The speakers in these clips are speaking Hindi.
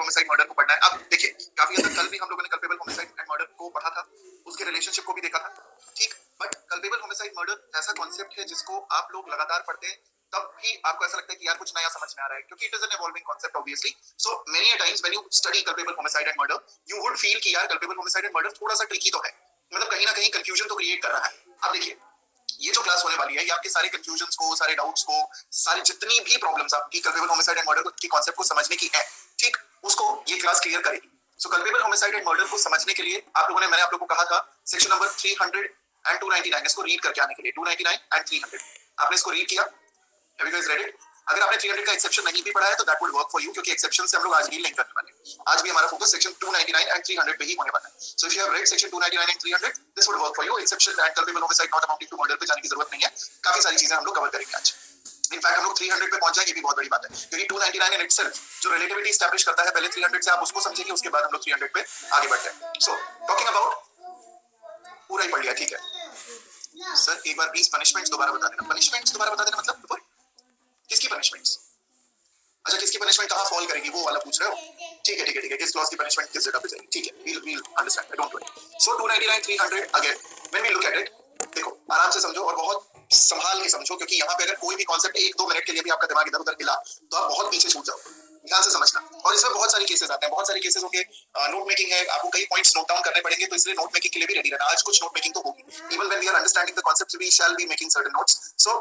होमिसाइड मर्डर को पढ़ना है। अब देखिए काफी हद तक कल भी हम लोगों ने कल्पेबल होमिसाइड एंड मर्डर को पढ़ा था, उसके रिलेशनशिप को भी देखा था, ठीक। बट कल्पेबल होमिसाइड मर्डर ऐसा कॉन्सेप्ट है जिसको आप लोग लगातार पढ़ते हैं तब भी आपको ऐसा लगता है कि यार कुछ नया समझ में आ रहा है, क्योंकि it is an evolving concept obviously. So many a times when you study culpable homicide and murder you would feel कि यार कल्पेबल होमिसाइड एंड मर्डर थोड़ा सा ट्रिकी तो है, मतलब कहीं ना कहीं कंफ्यूजन तो क्रिएट कर रहा है। अब देखिए ये जो क्लास होने वाली है ये आपके सारे कंफ्यूजन्स को, सारे डाउट्स को, सारी जितनी भी प्रॉब्लम्स आपकी कल्पेबल होमिसाइड एंड मर्डर की कॉन्सेप्ट को समझने की है, ठीक, उसको ये क्लास क्लियर करेगी। सो कल्पेबल होमिसाइड एंड मर्डर को समझने के लिए आप लोगों ने, मैंने आप लोगों को कहा था सेक्शन नंबर 300 एंड 299 इसको रीड करके आने के लिए, 299 एंड 300 आपने इसको रीड किया? Have you guys read it? अगर आपने 300 का एक्सेप्शन नहीं भी पढ़ा है तो that would work for you, क्योंकि एक्सेप्शन से हम लोग आज डील नहीं करने वाले। आज भी हमारा फोकस सेक्शन 299 एंड 300 पे ही होने वाला है। So if you have read section 299 and 300 this would work for you. Exception and culpable homicide not amounting to murder पे जाने की जरूरत नहीं है, काफी सारी चीजें हम लोग कवर करेंगे आज। इनफैक्ट हम लोग 300 पे पहुंच जाएंगे, ये भी बहुत बड़ी बात है, क्योंकि 299 इन इटसेल्फ जो रिलेटिविटी एस्टैब्लिश करता है पहले 300 से आप उसको समझेंगे, उसके बाद हम लोग 300 पे आगे बढ़ते हैं। सो टॉकिंग अबाउट पूरा ही पढ़ लिया, ठीक है सर। एक बार प्लीज पनिशमेंट्स दोबारा बता देना। पनिशमेंट्स दोबारा बता देना मतलब किसकी पनिशमेंट्स? अच्छा किसकी पनिशमेंट कहां फॉल करेगी वो वाला पूछ रहे हो? ठीक है ठीक है ठीक है, किस क्लॉज की पनिशमेंट किस जगह पे जाएगी, ठीक है, we'll understand, don't worry. So 299 300 again when we look at it, देखो आराम से समझो और बहुत संभाल के समझो, क्योंकि यहाँ पे अगर कोई भी कॉन्सेप्ट 1-2 मिनट के लिए भी आपका दिमाग इधर उधर हिला तो आप बहुत पीछे छूट जाओगे। ध्यान से समझना। और इसमें बहुत सारे केसेस आते हैं, बहुत सारे केसेस होंगे, नोट मेकिंग है, आपको कई पॉइंट्स नोट डाउन करने पड़ेंगे, तो इसलिए नोट मेकिंग के लिए भी रेडी रहना। आज कुछ नोट मेकिंग तो होगी, even when we are understanding the concepts we shall be making certain notes. So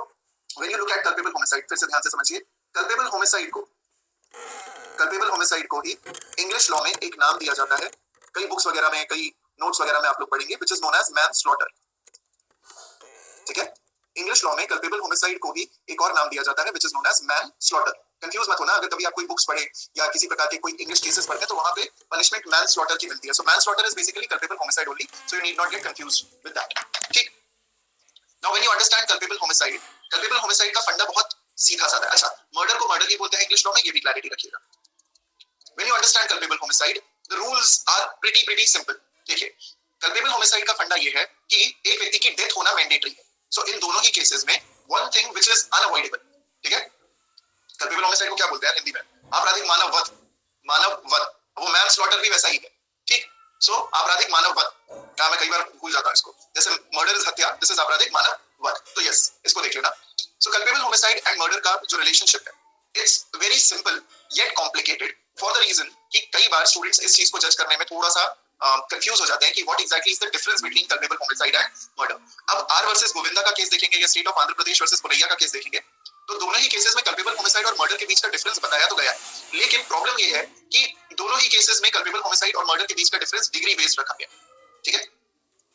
when you look at culpable homicide, फिर से ध्यान से समझिए, कल्पेबल होमिसाइड को ही इंग्लिश लॉ में एक नाम दिया जाता है, कई बुक्स वगैरह में, कई नोट्स वगैरह में आप लोग पढ़ेंगे, which is known as manslaughter. ठीक है, इंग्लिश लॉ में कल्पेबल होमिसाइड को ही एक और नाम दिया जाता है, which is known as manslaughter. Confuse मत होना, अगर कभी आप कोई बुक्स पढ़े या किसी प्रकार के कोई इंग्लिश केसेस पढ़ते हैं तो वहां पे पनिशमेंट मैनस्लॉटर की मिलती है। So manslaughter is basically culpable homicide only, so you need not get confused with that. ठीक, now when you understand culpable homicide का फंडा बहुत सीधा साधा है। अच्छा, मर्डर को मर्डर ही बोलते हैं इंग्लिश लॉ में, ये भी क्लैरिटी रखिएगा। When you understand culpable homicide, the rules are pretty simple. देखिए, culpable homicide का फंडा ये है कि एक व्यक्ति की डेथ होना मैंडेटरी है। So इन दोनों ही केसेस में one thing which is unavoidable, ठीक है? culpable homicide को क्या बोलते हैं हिंदी में? आपराधिक मानववध, वो मैनस्लॉटर भी वैसा ही है, ठीक? So आपराधिक मानववध, मैं कई बार भूल जाता हूँ इसको, जैसे मर्डर इज हत्या, दिस इज आपराधिक मानववध, तो यस इसको देख लेना। So culpable homicide and murder का जो रिलेशनशिप है, it's very simple yet complicated for the reason कि कई बार स्टूडेंट्स इस चीज को जज करने में थोड़ा सा कंफ्यूज हो जाते हैं कि what exactly is the difference between culpable homicide and murder. अब आर वर्सेस गोविंदा का केस देखेंगे या state of Andhra Pradesh versus Puraiya का केस देखेंगे तो दोनों ही केसेस में कल्पेबल होमिसाइड और मर्डर के बीच का डिफरेंस बताया तो गया है, लेकिन प्रॉब्लम ये है कि दोनों ही केसेस में कल्पेबल होमिसाइड और मर्डर के बीच का डिफरेंस डिग्री बेस्ड रखा गया। ठीक है,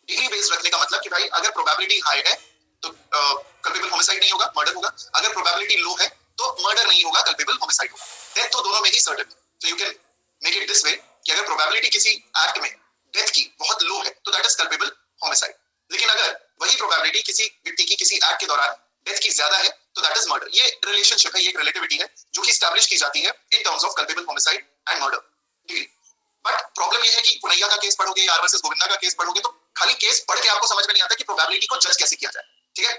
डिग्री बेस्ड रखने का मतलब कि भाई अगर प्रोबेबिलिटी हाई है तो कल्पेबल होमिसाइड नहीं होगा, मर्डर होगा। अगर प्रोबेबिलिटी लो है तो मर्डर नहीं होगा, कल्पेबल होमिसाइड होगा। डेथ तो दोनों में ही सर्टेन है। So you can make it this way कि अगर प्रोबेबिलिटी किसी एक्ट में डेथ की बहुत लो है तो दैट इज कल्पेबल होमिसाइड, लेकिन अगर वही प्रोबेबिलिटी किसी व्यक्ति की किसी एक्ट के दौरान डेथ की ज्यादा है तो दैट इज मर्डर। ये रिलेशनशिप है, ये एक रिलेटिविटी है जो कि एस्टैब्लिश की जाती है in terms of culpable homicide and murder. But problem ये है कि पुरैया का केस पढ़ोगे, आर वर्सेस गोविंदा का केस पढ़ोगे तो खाली केस पढ़ के आपको समझ में नहीं आता कि प्रोबेबिलिटी को जज कैसे किया जाए। ठीक है,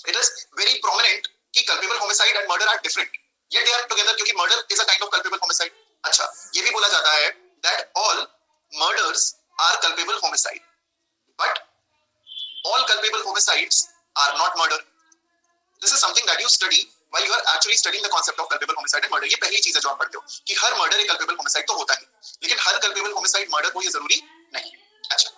इट इज वेरी प्रोमिनेंट कि culpable homicide and murder are different yet they are together क्योंकि murder is a kind of culpable homicide। अच्छा, ये भी बोला जाता है that all murders are culpable homicide but all culpable homicides are not murder। This is something that you study while you are actually studying the concept of culpable homicide and murder। ये पहली चीज है जो आप पढ़ते हो कि हर मर्डर एक culpable homicide तो होता है, लेकिन हर culpable homicide मर्डर हो ये जरूरी नहीं है। अच्छा,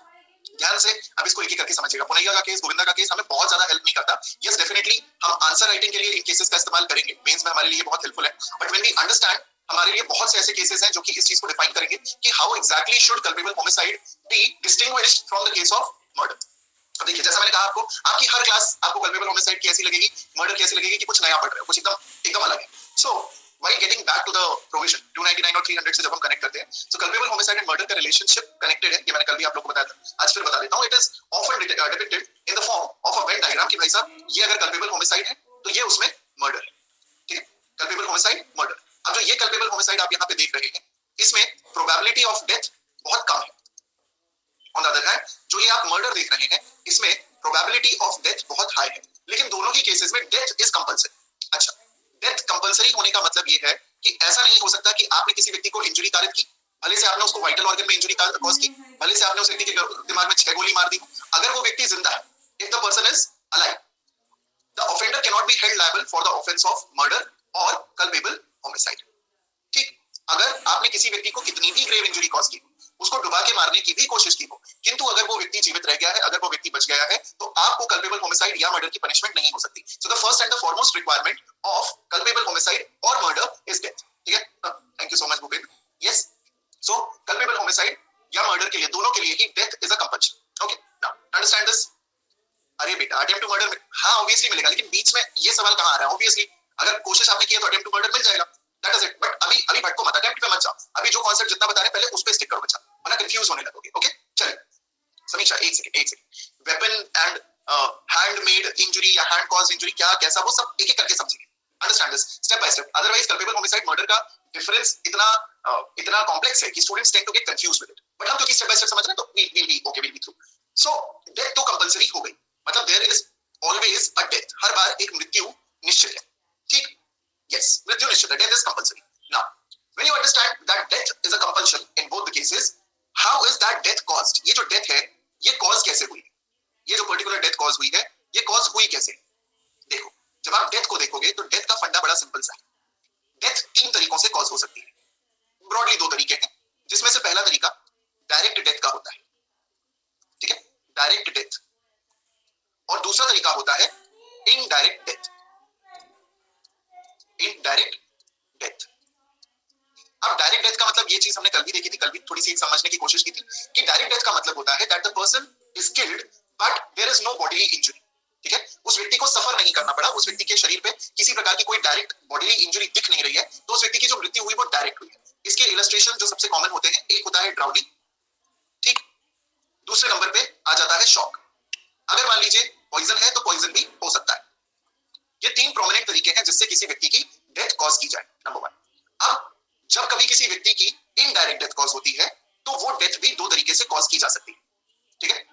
ध्यान से अब इसको एक एक करके समझिएगा। पुरैया का केस, गोविंदा का केस हमें बहुत ज्यादा हेल्प नहीं करता। यस डेफिनेटली हम आंसर राइटिंग के लिए इन केसेस का इस्तेमाल करेंगे, मेंस में हमारे लिए बहुत हेल्पफुल है, बट व्हेन वी अंडरस्टैंड हमारे लिए बहुत से ऐसे केसेस हैं जो कि इस चीज को डिफाइन करेंगे कि how exactly should culpable homicide be distinguished from the case of murder. अब देखिए, जैसा मैंने कहा आपको, आपकी हर क्लास आपको कल्पेबल होमिसाइड कैसी लगेगी, मर्डर कैसी लगेगी कि कुछ नया पढ़ रहे हो, कुछ एकदम अलग है। सो while getting back to the provision 299 और 300 से जब हम कनेक्ट करते हैं, so culpable homicide and murder का relationship connected है। ये मैंने कल भी आप लोगों को बताया था, आज फिर बता देता हूँ। It is often depicted in the form of a Venn diagram कि भाई साहब ये अगर culpable homicide है तो ये उसमें murder है। ठीक है, culpable homicide murder। अब जो ये culpable homicide आप यहाँ पे देख रहे हैं इसमें probability of death बहुत कम है। On the other hand, जो ये आप murder देख रहे हैं इसमें probability of death बहुत high है, लेकिन दोनों ही केसेस में death is compulsory। अच्छा, डेथ कंपलसरी होने का मतलब ये है कि ऐसा नहीं हो सकता कि आपने किसी व्यक्ति को इंजरी कारित की भले से आपने उसको वाइटल ऑर्गन में इंजरी कॉज की, भले से आपने उस व्यक्ति के दिमाग में 6 गोली मार दी, अगर वो व्यक्ति जिंदा है, if the person is alive, the offender can not be held liable for the offence of murder और कल्पेबल होमिसाइड। ठीक, अगर आपने किसी व्यक्ति को कितनी भी ग्रेव इंजरी कॉज की, उसको डुबा के मारने की भी कोशिश की हो, किंतु अगर वो व्यक्ति जीवित रह गया है, अगर वो व्यक्ति बच गया है, तो आपको कल्पेबल होमिसाइड या मर्डर की पनिशमेंट नहीं हो सकती। So the first and the foremost requirement of culpable homicide और मर्डर इज डेथ। ठीक है, thank you so much Bhupendra. Yes, so culpable homicide या मर्डर के लिए, दोनों के लिए ही death is a compulsion. Okay, now understand this. अरे बेटा, अटेम्प्ट टू मर्डर में हाँ ऑब्वियसली मिलेगा, लेकिन बीच में ये सवाल कहां आ रहा है? ऑब्वियसली अगर कोशिश आपने की तो अटेम्प्ट टू मर्डर मिल जाएगा, दैट इज इट। बट अभी भटको मत, अटेम्प्ट पे मत जाओ, अभी जो कॉन्सेप्ट जितना बता रहे पहले उस पे स्टिक करो बच्चा, वरना कंफ्यूज होने लगोगे। ओके, चलिए समीक्षा, एक second. Weapon and handmade injury या हैंड कॉज्ड इंजरी क्या कैसा, वो सब एक एक करके समझेंगे। Understand this step by step, otherwise culpable homicide murder का डिफरेंस इतना कॉम्प्लेक्स है कि students tend to get confused with it. But हम क्योंकि स्टेप बाय स्टेप समझ रहे हैं तो will be through. So death तो कंपल्सरी हो गई, मतलब there is always a death, हर बार एक मृत्यु निश्चित है। ठीक, यस, मृत्यु निश्चित है, death is compulsory. Now when you understand that death is a compulsion in both the cases, how is that death caused? ये जो डेथ है ये कॉज कैसे हुई? ये जो पर्टिकुलर डेथ कॉज हुई है ये कॉज हुई कैसे? देखो, जब आप डेथ को देखोगे तो डेथ का फंडा बड़ा सिंपल सा है। डेथ 3 तरीकों से कॉज हो सकती है, ब्रॉडली 2 तरीके हैं, जिसमें से पहला तरीका डायरेक्ट डेथ का होता है। ठीक है, डायरेक्ट डेथ, और दूसरा तरीका होता है इनडायरेक्ट डेथ। इनडायरेक्ट डेथ, अब डायरेक्ट डेथ का मतलब ये चीज हमने कल भी देखी थी, कल भी थोड़ी सी समझने की कोशिश की थी कि डायरेक्ट डेथ का मतलब होता है that the person is killed but there is no bodily injury. ठीक है, उस व्यक्ति को सफर नहीं करना पड़ा, उस व्यक्ति के शरीर पे किसी प्रकार की कोई डायरेक्ट बॉडीली इंजरी दिख नहीं रही है, तो उस व्यक्ति की जो मृत्यु हुई वो डायरेक्ट हुई है। इसके इलस्ट्रेशन जो सबसे कॉमन होते हैं, एक होता है ड्राउनिंग, ठीक, दूसरे नंबर पे आ जाता है शॉक। अगर मान लीजिए पॉइजन है तो पॉइजन भी हो सकता है। ये 3 प्रोमिनेंट तरीके हैं जिससे किसी व्यक्ति की डेथ कॉज की जाए, नंबर 1। अब जब कभी किसी व्यक्ति की इनडायरेक्ट डेथ कॉज होती है तो वो डेथ भी 2 तरीके से कॉज की जा सकती है। ठीक है,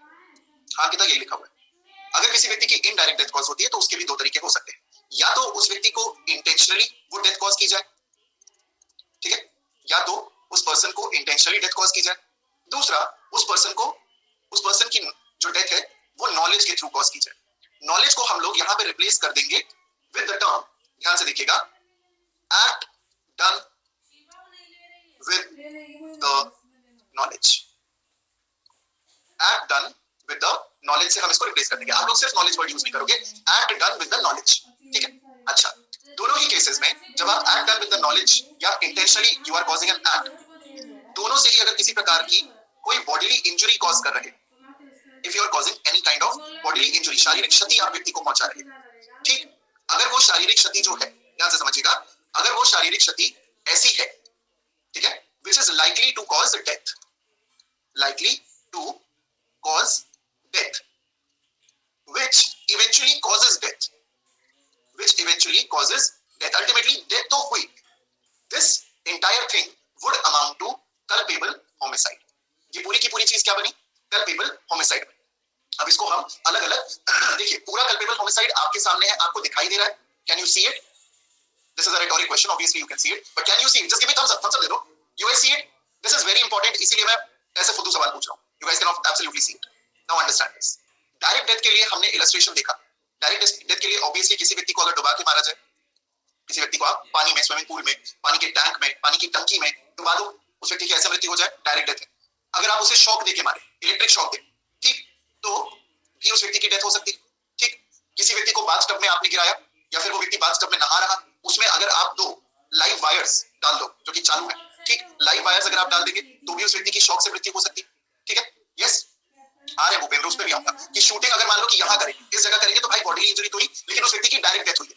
हाँ कितना यही लिखा हुआ है। अगर किसी व्यक्ति की इनडायरेक्ट डेथ कॉज होती है तो उसके भी 2 तरीके हो सकते हैं, या तो उस व्यक्ति को इंटेंशनली वो डेथ कॉज की जाए, ठीक है, या तो उस पर्सन को इंटेंशनली डेथ कॉज की जाए, दूसरा उस पर्सन की जो डेथ है वो नॉलेज के थ्रू कॉज की जाए। नॉलेज को हम लोग यहां पे रिप्लेस कर देंगे विद द टर्म, ध्यान से देखिएगा, act done with the knowledge। act done with the knowledge से हम इसको रिप्लेस कर देंगे। आप लोग सिर्फ नॉलेज वर्ड यूज नहीं करोगे, act done with the knowledge। ठीक है, अच्छा, दोनों ही केसेस में जब आप act done with the knowledge या intentionally you are causing an act, दोनों से ही अगर किसी प्रकार की कोई बॉडीली इंजरी कॉज कर रहे, if you are causing any kind of bodily injury, शारीरिक क्षति आप व्यक्ति को पहुंचा रहे, ठीक, अगर वो शारीरिक क्षति जो है, ध्यान से समझिएगा, अगर वो शारीरिक क्षति ऐसी है, ठीक है, which is likely to cause death, likely to cause death, which eventually causes death, which eventually causes death, ultimately death तो हुई, this entire thing would amount to culpable homicide। ये पूरी की पूरी चीज क्या बनी? culpable homicide। अब इसको हम अलग अलग देखिए, पूरा culpable homicide आपके सामने है, आपको दिखाई दे रहा है, can you see it? This is a rhetoric question, obviously you can see it, but can you see it? Just give me thumbs up दे दो। You guys see it? This is very important, इसीलिए मैं ऐसे फुद्दू सवाल पूछ रहा हूँ। You guys cannot absolutely see it. Now understand this. Direct death के लिए हमने इलस्ट्रेशन देखा। डायरेक्ट डेथ के लिए ऑब्वियसली किसी व्यक्ति को अगर डुबा के मारा जाए, किसी व्यक्ति को आप पानी में, स्विमिंग पूल में, पानी के टैंक में, पानी की टंकी में डुबा दो, उस व्यक्ति की ऐसे मृत्यु हो जाए, डायरेक्ट डेथ है। अगर आप उसे शॉक देके मारे, इलेक्ट्रिक शॉक दे, ठीक, तो भी उस व्यक्ति की डेथ हो सकती है। ठीक, किसी व्यक्ति को बाथटब में आपने गिराया या फिर वो व्यक्ति बाथटब में नहा रहा, उसमें अगर आप 2 लाइव वायर्स डाल दो जो कि चालू है, ठीक, लाइव वायर्स अगर आप डाल देंगे तो भी उस व्यक्ति की शॉक से मृत्यु हो सकती है। ठीक है, यस, आ रहे भूपेंद्र, उस पर भी आऊंगा कि शूटिंग अगर मान लो कि यहाँ करेंगे, इस जगह करेंगे तो भाई बॉडीली इंजरी तो हुई, लेकिन उस व्यक्ति की डायरेक्ट डेथ हुई है।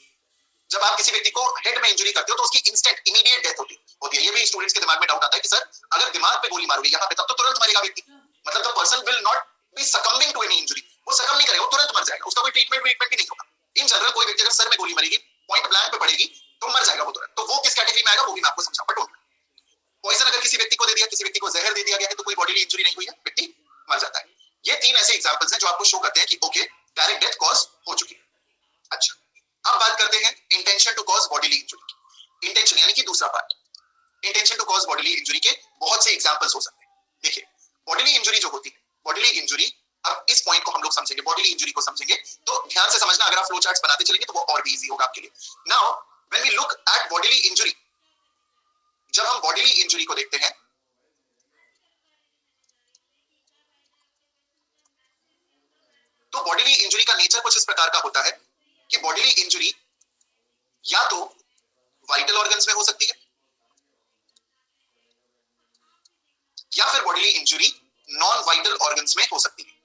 जब आप किसी व्यक्ति को हेड में इंजरी करते हो तो उसकी इंस्टेंट इमीडिएट डेथ होती है। ये भी स्टूडेंट्स के दिमाग में डाउट आता है कि सर अगर दिमाग पे गोली मारोगे यहाँ पे तब तो तुरंत मरेगा व्यक्ति, मतलब the person will not be succumbing to any injury, वो सकम नहीं करेगा, वो तुरंत मर जाएगा, उसका कोई ट्रीटमेंट भी नहीं होगा। इन जनरल कोई व्यक्ति अगर सर में गोली मरेगी, पॉइंट ब्लैंक पे पड़ेगी, तो मर जाएगा वो तुरंत। तो वो किस कैटेगरी में आएगा वो भी मैं आपको समझा, बट पॉइजन अगर किसी व्यक्ति को दे दिया, किसी व्यक्ति को जहर दे दिया गया है, तो कोई बॉडीली इंजरी नहीं हुई है, व्यक्ति मर जाता है। ये 3 ऐसे एग्जांपल्स हैं जो आपको शो करते हैं कि ओके डायरेक्ट डेथ कॉज हो चुकी है। अच्छा, अब बात करते हैं intention to cause bodily injury. Intention यानी कि दूसरा part, intention to cause bodily injury के बहुत से एग्जांपल्स हो सकते हैं। देखिए, बॉडीली इंजरी जो होती है, बॉडीली इंजरी, अब इस पॉइंट को हम लोग समझेंगे, बॉडीली इंजरी को समझेंगे तो ध्यान से समझना, अगर आप फ्लो चार्ट्स बनाते चलेंगे तो वो और भी इजी होगा आपके लिए। Now when we look at bodily injury, जब हम बॉडीली इंजरी को देखते हैं तो बॉडीली इंजरी का नेचर कुछ इस प्रकार का होता है कि बॉडीली इंजरी या तो वाइटल ऑर्गन्स में हो सकती है या फिर bodily injury non vital organs में हो सकती है।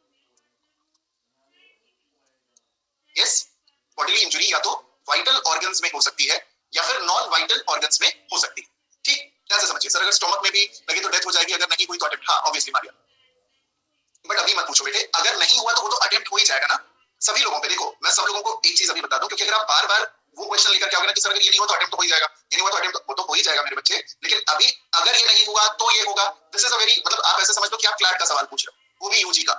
यस, बॉडीली इंजरी या तो वाइटल ऑर्गन्स में हो सकती है या फिर नॉन वाइटल ऑर्गन्स में हो सकती है। ठीक, ध्यान से समझिए। सर अगर स्टोमक में भी लगे तो डेथ हो जाएगी, अगर नहीं हुई तो अटेम्प्ट, हाँ ऑब्वियसली मारिया, बट अभी मत पूछो बेटे, अगर नहीं हुआ तो वो तो अटेम्प्ट हो ही जाएगा ना सभी लोगों पे। देखो मैं सब लोगों को एक चीज अभी बता दूं, क्योंकि अगर आप बार बार वो क्वेश्चन लेकर के आओगे ना कि सर अगर ये नहीं हुआ तो अटेम्प्ट तो हो ही जाएगा, ये नहीं हुआ तो अटेम्प्ट, वो तो हो ही जाएगा मेरे बच्चे, लेकिन अभी अगर ये नहीं हुआ तो ये होगा। दिस इज अ वेरी, मतलब आप ऐसे समझ लो कि आप क्लैट का सवाल पूछ रहे हो, वो भी यूजी का,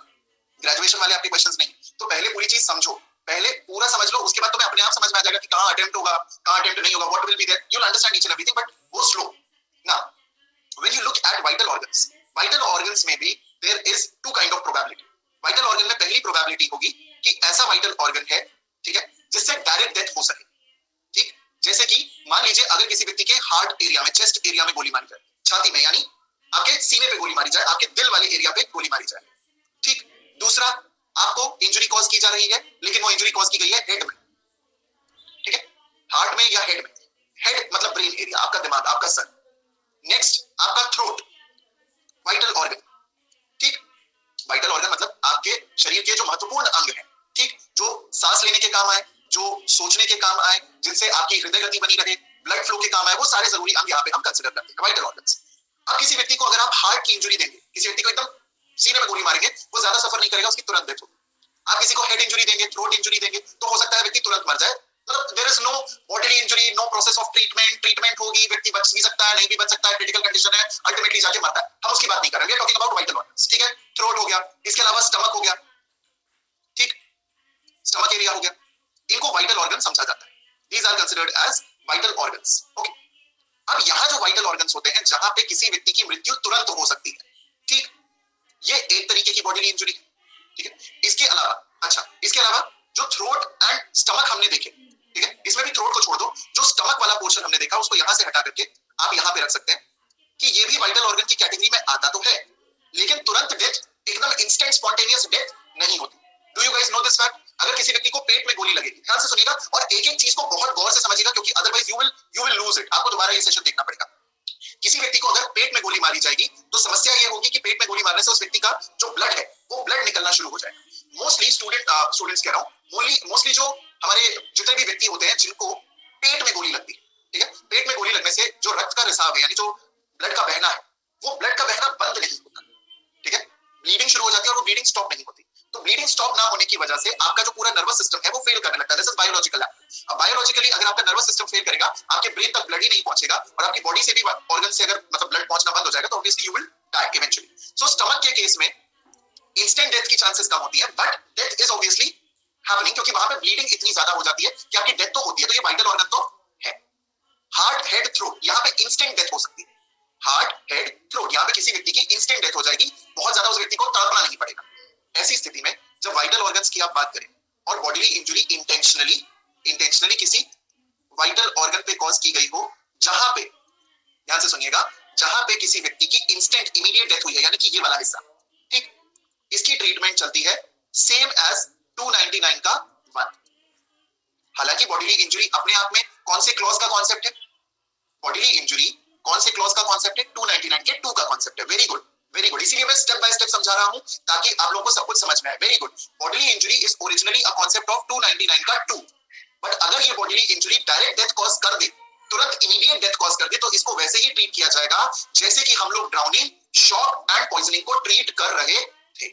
ग्रेजुएशन वाले आपके क्वेश्चंस नहीं। तो पहले पूरी चीज समझो, पहले पूरा समझ लो, उसके बाद तुम्हें अपने आप समझ में आ जाएगा कि कहां अटेम्प्ट होगा, कहां अटेम्प्ट नहीं होगा, what will be there, you will understand each and everything, but go slow. Now when you look at vital organs, vital organs में भी there is two kind of probability. Vital organ में पहली प्रोबेबिलिटी होगी कि ऐसा वाइटल ऑर्गन है, ठीक है, जिससे डायरेक्ट डेथ हो सके। ठीक, जैसे कि मान लीजिए अगर किसी व्यक्ति के हार्ट एरिया में, चेस्ट एरिया में गोली मारी जाए, छाती में यानी आपके सीने पे गोली मारी जाए, आपके दिल वाले एरिया पे गोली मारी जाए। ठीक, दूसरा, आपको इंजरी कॉज की जा रही है लेकिन वो इंजरी कॉज की गई है हेड में, ठीक है, हार्ट में या हेड में। हेड मतलब ब्रेन एरिया, आपका दिमाग, आपका सर। नेक्स्ट, आपका थ्रोट, वाइटल ऑर्गन। ठीक, वाइटल ऑर्गन मतलब आपके शरीर के जो महत्वपूर्ण अंग हैं, ठीक, जो सांस लेने के काम आए, जो सोचने के काम आए, जिनसे आपकी हृदय गति बनी रहे, ब्लड फ्लो के काम आए, वो सारे जरूरी अंग यहाँ पे हम कंसिडर करते हैं, वाइटल ऑर्गन्स। अब किसी व्यक्ति को अगर आप हार्ट की इंजरी देंगे, किसी व्यक्ति को एकदम सीने में गोली मारेंगे, वो ज्यादा सफर नहीं करेगा, उसकी तुरंत डेथ होगी। आप किसी को हेड इंजरी देंगे, थ्रोट इंजरी देंगे, तो हो सकता है व्यक्ति तुरंत मर जाए। मतलब there is no bodily injury, no process of treatment, treatment होगी, व्यक्ति बच भी सकता है, नहीं भी बच सकता है, क्रिटिकल कंडीशन है, अल्टीमेटली जाके मरता है। हम उसकी बात नहीं करेंगे, टॉकिंग अबाउट वाइटल ऑर्गन्स, ठीक है। थ्रोट हो गया, इसके अलावा स्टमक हो गया, ठीक, स्टमक एरिया हो गया, इनको वाइटल ऑर्गन समझा जाता है। These are considered as vital organs. Okay, अब यहाँ जो वाइटल ऑर्गन्स होते हैं जहां पे किसी व्यक्ति की मृत्यु तुरंत हो सकती है, ठीक, ये एक तरीके की बॉडीली इंजरी, ठीक है। इसके अलावा, अच्छा, इसके अलावा जो थ्रोट एंड स्टमक हमने देखे, ठीक है, इसमें भी थ्रोट को छोड़ दो, जो स्टमक वाला पोर्शन हमने देखा उसको यहां से हटा करके आप यहां पे रख सकते हैं कि ये भी वाइटल ऑर्गन की कैटेगरी में आता तो है, लेकिन तुरंत डेथ, एकदम इंस्टेंट स्पॉन्टेनियस डेथ नहीं होती। Do you guys know this fact? अगर किसी व्यक्ति को पेट में गोली लगेगी, ध्यान से सुनिएगा और एक एक चीज को बहुत गौर से समझिएगा, क्योंकि otherwise you will lose it. आपको दोबारा ये सेशन देखना पड़ेगा। किसी व्यक्ति को अगर पेट में गोली मारी जाएगी तो समस्या ये होगी कि पेट में गोली मारने से उस व्यक्ति का जो ब्लड है वो ब्लड निकलना शुरू हो जाएगा। मोस्टली स्टूडेंट्स कह रहा हूँ, मोस्टली जो हमारे जितने भी व्यक्ति होते हैं जिनको पेट में गोली लगती है, ठीक है, पेट में गोली लगने से जो रक्त का रिसाव है, यानी जो ब्लड का बहना है, वो ब्लड का बहना बंद नहीं होता, ठीक है, ब्लीडिंग शुरू हो जाती है और वो ब्लीडिंग स्टॉप नहीं होती। तो ब्लीडिंग स्टॉप ना होने की वजह से आपका जो पूरा नर्वस सिस्टम है वो फेल करने लगता है। This is biological. अब बायोलॉजिकली अगर आपका नर्वस सिस्टम फेल करेगा, आपके ब्रेन तक ब्लड ही नहीं पहुंचेगा और आपकी बॉडी से भी ऑर्गन से अगर मतलब ब्लड पहुंचना बंद हो जाएगा तो obviously you will die eventually. So stomach के केस में इंस्टेंट डेथ की चांसेस कम होती है, but death is obviously happening, क्योंकि वहां पे ब्लीडिंग इतनी ज्यादा हो जाती है कि आपकी डेथ तो होती है। तो ये वाइटल ऑर्गन तो है। हार्ट, हेड, थ्रोट, यहाँ पे इंस्टेंट डेथ हो सकती है। हार्ट, हेड, थ्रोट, यहाँ पे किसी व्यक्ति की इंस्टेंट डेथ हो जाएगी, बहुत ज्यादा उस व्यक्ति को तड़पना नहीं पड़ेगा। ऐसी स्थिति में जब वाइटल ऑर्गन्स की आप बात करें और बॉडीली इंजरी इंटेंशनली किसी वाइटल ऑर्गन पे कॉज की गई हो, जहां पे, ध्यान से सुनिएगा, जहां पे किसी व्यक्ति की इंस्टेंट इमीडिएट डेथ हुई है, यानी कि ये वाला हिस्सा, ठीक, इसकी ट्रीटमेंट चलती है सेम एज 299 का 1। हालांकि बॉडीली इंजरी अपने आप में कौन से क्लॉज का कॉन्सेप्ट है? बॉडीली इंजरी कौन से क्लॉज का कॉन्सेप्ट है? 299 के 2 का कॉन्सेप्ट है। Very good, very good. इसीलिए मैं स्टेप बाय स्टेप समझा रहा हूं ताकि आप लोगों को सब कुछ समझ में आए। Very good. Bodily injury is originally a concept of 299 का 2, बट अगर ये bodily injury direct death cause कर दे, तुरंत इमीडिएट डेथ कॉज कर दे, तो इसको वैसे ही ट्रीट किया जाएगा जैसे कि हम लोग ड्राउनिंग, शॉक एंड पॉइजनिंग को ट्रीट कर रहे थे।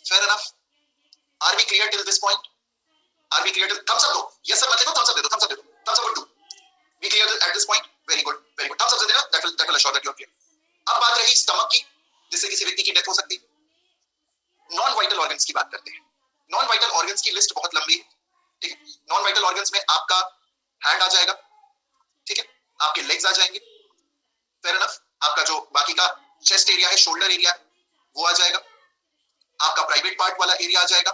Fair enough? Are we clear till this point? Are we clear? Thumbs up दो। यस सर मत देखो, थम्स अप दे दो, थम्स अप दे दो, thumbs up do. We clear at this point? Very good, very good. Thumbs up दे देना, that will assure that you are clear. अब बात रही स्टमक की, जिससे किसी व्यक्ति की डेथ हो सकती है। नॉन वाइटल ऑर्गन्स की बात करते हैं। नॉन वाइटल ऑर्गन्स की लिस्ट बहुत लंबी है, ठीक है। नॉन वाइटल ऑर्गन्स में आपका हैंड आ जाएगा, ठीक है, आपके लेग्स आ जाएंगे, बाकी का चेस्ट एरिया है, शोल्डर एरिया है, वो आ जाएगा, आपका प्राइवेट पार्ट वाला एरिया आ जाएगा,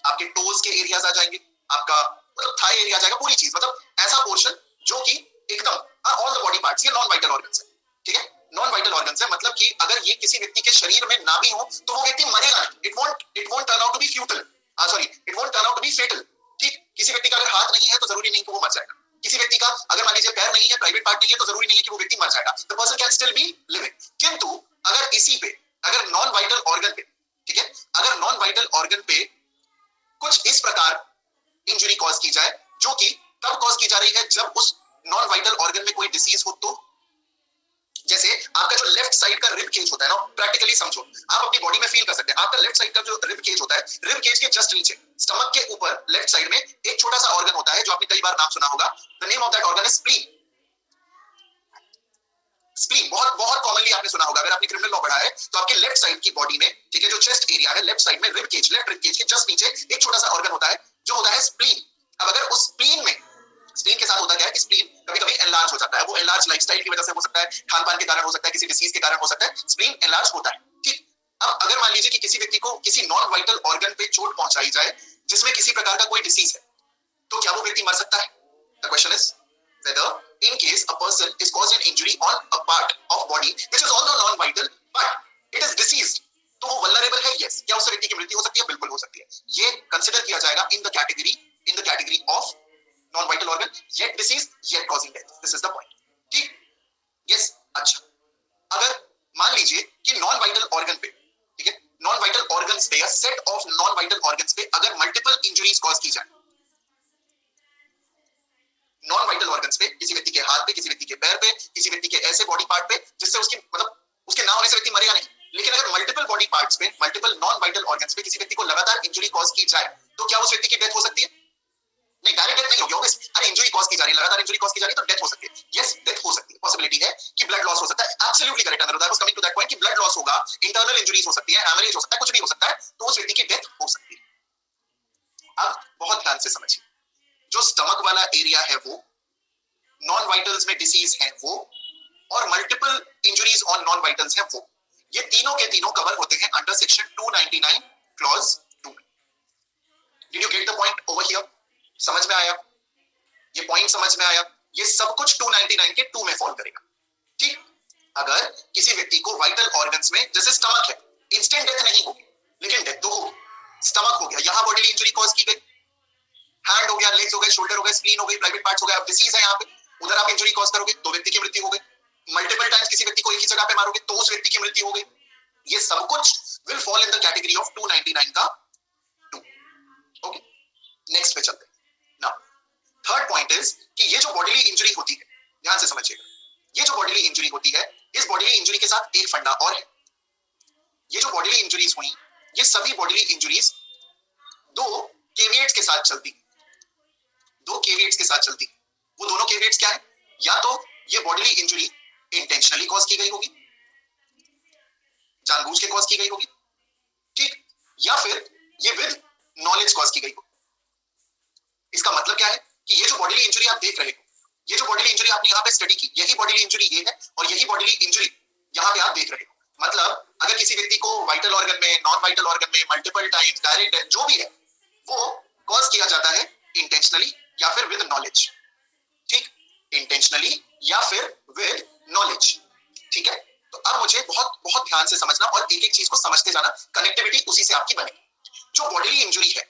आपके टोज के एरियाज आ जाएंगे, आपका मतलब थाई एरिया आ जाएगा, पूरी चीज मतलब ऐसा पोर्शन जो कि एकदम ऑल द बॉडी पार्ट्स, ये नॉन वाइटल ऑर्गन्स है, ठीक है, नॉन वाइटल ऑर्गन्स है, मतलब कि अगर ये किसी व्यक्ति के शरीर में ना भी हो तो वो व्यक्ति मरेगा नहीं, it won't turn out to be futile, sorry it won't turn out to be fatal, ठीक, किसी व्यक्ति का अगर हाथ नहीं है तो जरूरी नहीं कि वो मर जाएगा, किसी व्यक्ति का अगर मान लीजिए पैर नहीं है, प्राइवेट पार्ट नहीं है, तो जरूरी नहीं है कि वो व्यक्ति मर जाएगा, the person can still be living. किंतु अगर इसी पे, अगर नॉन वाइटल ऑर्गन पे, ठीक है, अगर नॉन वाइटल ऑर्गन पे कुछ इस प्रकार इंजरी कॉज की जाए, जो कि तब कॉज की जा रही है जब उस नॉन वाइटल ऑर्गन में कोई डिसीज हो, तो जैसे आपका जो लेफ्ट साइड का रिब केज होता है ना, प्रैक्टिकली समझो, आप अपनी बॉडी में फील कर सकते हैं, आपका लेफ्ट साइड का जो रिब केज होता है, रिब केज के जस्ट नीचे स्टमक के ऊपर लेफ्ट साइड में एक छोटा सा ऑर्गन होता है जो आपने कई बार नाम सुना होगा, the name of that organ is spleen. Spleen बहुत बहुत कॉमनली आपने सुना होगा, अगर आपने क्रिमिनल लॉ पढ़ा है तो आपके लेफ्ट साइड की बॉडी में, ठीक है, जो चेस्ट एरिया है, लेफ्ट साइड में rib cage, left rib cage के जस्ट नीचे एक छोटा सा ऑर्गन होता है जो होता है स्प्लीन। अब अगर उस स्प्लीन में, स्प्लीन के साथ होता क्या है कि स्प्लीन कभी-कभी एनलार्ज हो जाता है, वो एनलार्ज लाइफस्टाइल की वजह से हो सकता है, खान-पान के कारण हो सकता है, किसी डिसीज के कारण हो सकता है, स्प्लीन एनलार्ज होता है, ठीक। अब अगर मान लीजिए कि किसी व्यक्ति को किसी नॉन वाइटल ऑर्गन पे चोट पहुंचाई जाए जिसमें किसी प्रकार का कोई डिसीज है, तो क्या वो व्यक्ति मर सकता है? The question is whether in case a person is caused an injury on a part of body which is although non vital but it is diseased, तो वो vulnerable है, yes, क्या उस व्यक्ति की मृत्यु हो सकती है? बिल्कुल हो सकती है, ये कंसीडर किया जाएगा in the category of non vital organ yet diseased yet causing death, this is the point, ठीक, yes। अच्छा, अगर मान लीजिए कि नॉन वाइटल ऑर्गन पे, ठीक है, नॉन वाइटल ऑर्गन्स पे या set of non vital organs पे अगर मल्टीपल इंजरीज कॉज की जाए, नॉन वाइटल ऑर्गन्स पे, किसी व्यक्ति के हाथ पे, किसी व्यक्ति के पैर पे, किसी व्यक्ति के ऐसे बॉडी पार्ट पे जिससे उसकी मतलब उसके ना होने से व्यक्ति मरेगा नहीं, लेकिन अगर मल्टीपल बॉडी पार्ट्स पे, मल्टीपल नॉन वाइटल ऑर्गन्स पे किसी व्यक्ति को लगातार इंजरी कॉज की जाए, तो क्या उस व्यक्ति की डेथ हो सकती है? नहीं, डायरेक्ट डेथ नहीं होगी, ऑब्वियस, अरे इंजरी कॉज की जा रही है, लगातार इंजरी कॉज की जा रही है, तो डेथ हो सकती है, यस, डेथ हो सकती है, पॉसिबिलिटी है कि ब्लड लॉस हो सकता है, absolutely correct Aniruddh, I was coming to that point कि ब्लड लॉस होगा, इंटरनल इंजरीज हो सकती है, हैमरेज हो सकता है, कुछ भी हो सकता है, तो उस व्यक्ति की डेथ हो सकती है। अब बहुत ध्यान से समझिए, जो स्टमक वाला एरिया है वो, नॉन वाइटल्स में डिसीज है वो, और multiple injuries on non vitals है वो, ये तीनों के तीनों कवर होते हैं under section 299 clause 2। Did you get the point over here? समझ में आया? ये पॉइंट समझ में आया? ये सब कुछ 299 के 2 में फॉल करेगा, ठीक। अगर किसी व्यक्ति को वाइटल ऑर्गन्स में, जैसे स्टमक है, इंस्टेंट डेथ नहीं होगी लेकिन डेथ तो होगी, स्टमक हो गया, यहां बॉडीली इंजरी कॉज की गई, हैंड हो गया, लेग्स हो गए, शोल्डर हो गए, स्प्लीन हो गई, प्राइवेट पार्ट्स हो गए, अब डिसीज है यहाँ पे, उधर आप इंजरी कॉज करोगे तो व्यक्ति की मृत्यु हो गई, मल्टीपल टाइम्स किसी व्यक्ति को एक ही जगह पे मारोगे तो उस व्यक्ति की मृत्यु हो गई, ये सब कुछ will fall in the category of 299 का 2। ओके, नेक्स्ट पे चलते हैं। नाउ थर्ड पॉइंट इज कि ये जो बॉडीली इंजरी होती है, ध्यान से समझिएगा, ये जो बॉडीली इंजरी होती है, इस बॉडीली इंजरी के साथ एक फंडा और है, ये जो बॉडीली इंजरीज हुई, ये सभी बॉडीली इंजरीज दो केविएट्स के साथ चलती, दो केविएट्स के साथ चलती, वो दोनों केविएट्स क्या है? या तो ये बॉडीली इंजरी इंटेंशनली कॉज की गई होगी, जानबूझ के कॉज की गई होगी, ठीक, या फिर ये विद नॉलेज कॉज की गई होगी। इसका मतलब क्या है कि ये जो बॉडीली इंजरी आप देख रहे हो, ये जो बॉडीली इंजरी आपने यहाँ पे स्टडी की, यही बॉडीली इंजरी ये है और यही बॉडीली इंजरी यहाँ पे आप देख रहे हो। मतलब अगर किसी व्यक्ति को वाइटल ऑर्गन में, नॉन वाइटल ऑर्गन में मल्टीपल टाइम्स डायरेक्ट डेथ जो भी है वो कॉज किया जाता है इंटेंशनली या फिर विद नॉलेज, ठीक, इंटेंशनली या फिर विद नॉलेज, ठीक है। तो अब मुझे बहुत बहुत ध्यान से समझना और एक एक चीज को समझते जाना, कनेक्टिविटी उसी से आपकी बनेगी। जो बॉडीली इंजरी है,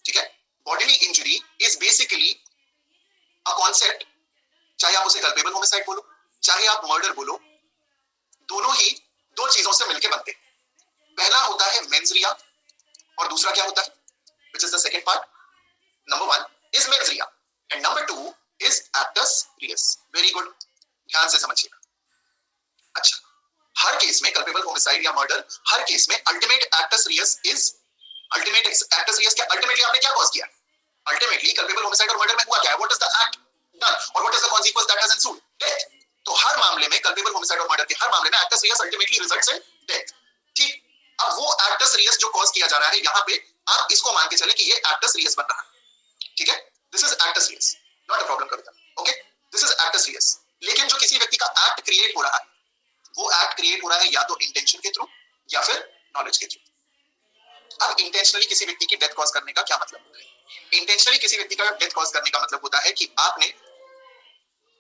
ठीक है, bodily injury is basically a concept, चाहे आप उसे कल्पेबल होमिसाइड बोलो, चाहे आप मर्डर बोलो, दोनों ही दो चीजों से मिलकर बनते हैं। पहला होता है मेंस रिया और दूसरा क्या होता है, which is the second part, number 1 is mens rea and number 2 is actus reus। Very good, ध्यान से समझिएगा। अच्छा, हर केस में कल्पेबल होमिसाइड या मर्डर, हर केस में ultimate actus reus is, ultimate actus reus क्या, अल्टीमेटली आपने क्या कॉज किया, अल्टीमेटली कल्पेबल होमिसाइड और मर्डर में हुआ क्या है, what is the act done और what is the consequence that has ensued, death. तो हर मामले में कल्पेबल होमिसाइड और मर्डर के हर मामले में actus reus ultimately results in death, ठीक। अब वो एक्टस रियस जो कॉज किया जा रहा है यहाँ पे, आप इसको मान के चले कि ये एक्टस रियस बन रहा है, ठीक है, this is actus reus, not a problem Kavita, okay, this is actus reus. लेकिन जो किसी व्यक्ति का एक्ट क्रिएट हो रहा है, वो एक्ट क्रिएट हो रहा है या तो इंटेंशन के थ्रू या फिर नॉलेज के थ्रू। अब इंटेंशनली किसी व्यक्ति की डेथ कॉज करने का क्या मतलब होता है? इंटेंशनली किसी व्यक्ति का डेथ कॉज करने का मतलब होता है कि आपने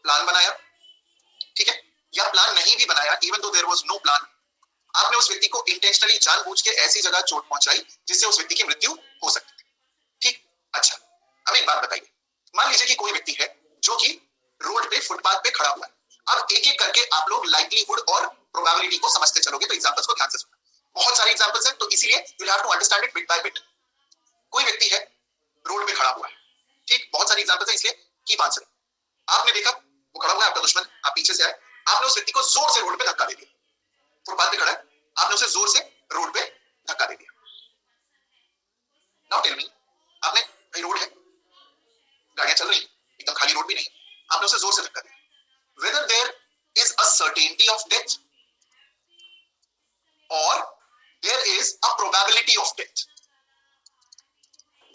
प्लान बनाया, ठीक है, या प्लान नहीं भी बनाया, even though there was no plan, आपने उस व्यक्ति को इंटेंशनली जानबूझ के ऐसी जगह चोट पहुंचाई जिससे उस व्यक्ति की मृत्यु हो सकती थी। ठीक, अच्छा, अब एक बात बताइए, मान लीजिए कि कोई व्यक्ति है जो कि रोड पे फुटपाथ पे खड़ा हुआ है। अब एक एक करके आप लोग लाइक्लीहुड और प्रोबेबिलिटी को समझते चलोगे, तो एग्जांपल्स को ध्यान से सुनना। बहुत सारे एग्जांपल्स हैं, तो इसीलिए you will have to understand it bit by bit. कोई व्यक्ति है रोड पे खड़ा हुआ है, ठीक, बहुत सारे एग्जांपल्स हैं, इसलिए कीप आंसरिंग। आपने देखा वो खड़ा हुआ है, आपका दुश्मन, आप पीछे से आए, आपने उस व्यक्ति को जोर से रोड पे धक्का दे दिया। फुटपाथ पे खड़ा है, आपने उसे जोर से रोड पे धक्का दे दिया। नाउ टेल मी, आपने, भाई रोड है, गाड़ियां चल रही, एकदम खाली रोड भी नहीं, आपने उसे जोर से धक्का दिया। Whether there is a certainty of death or there is a probability of death.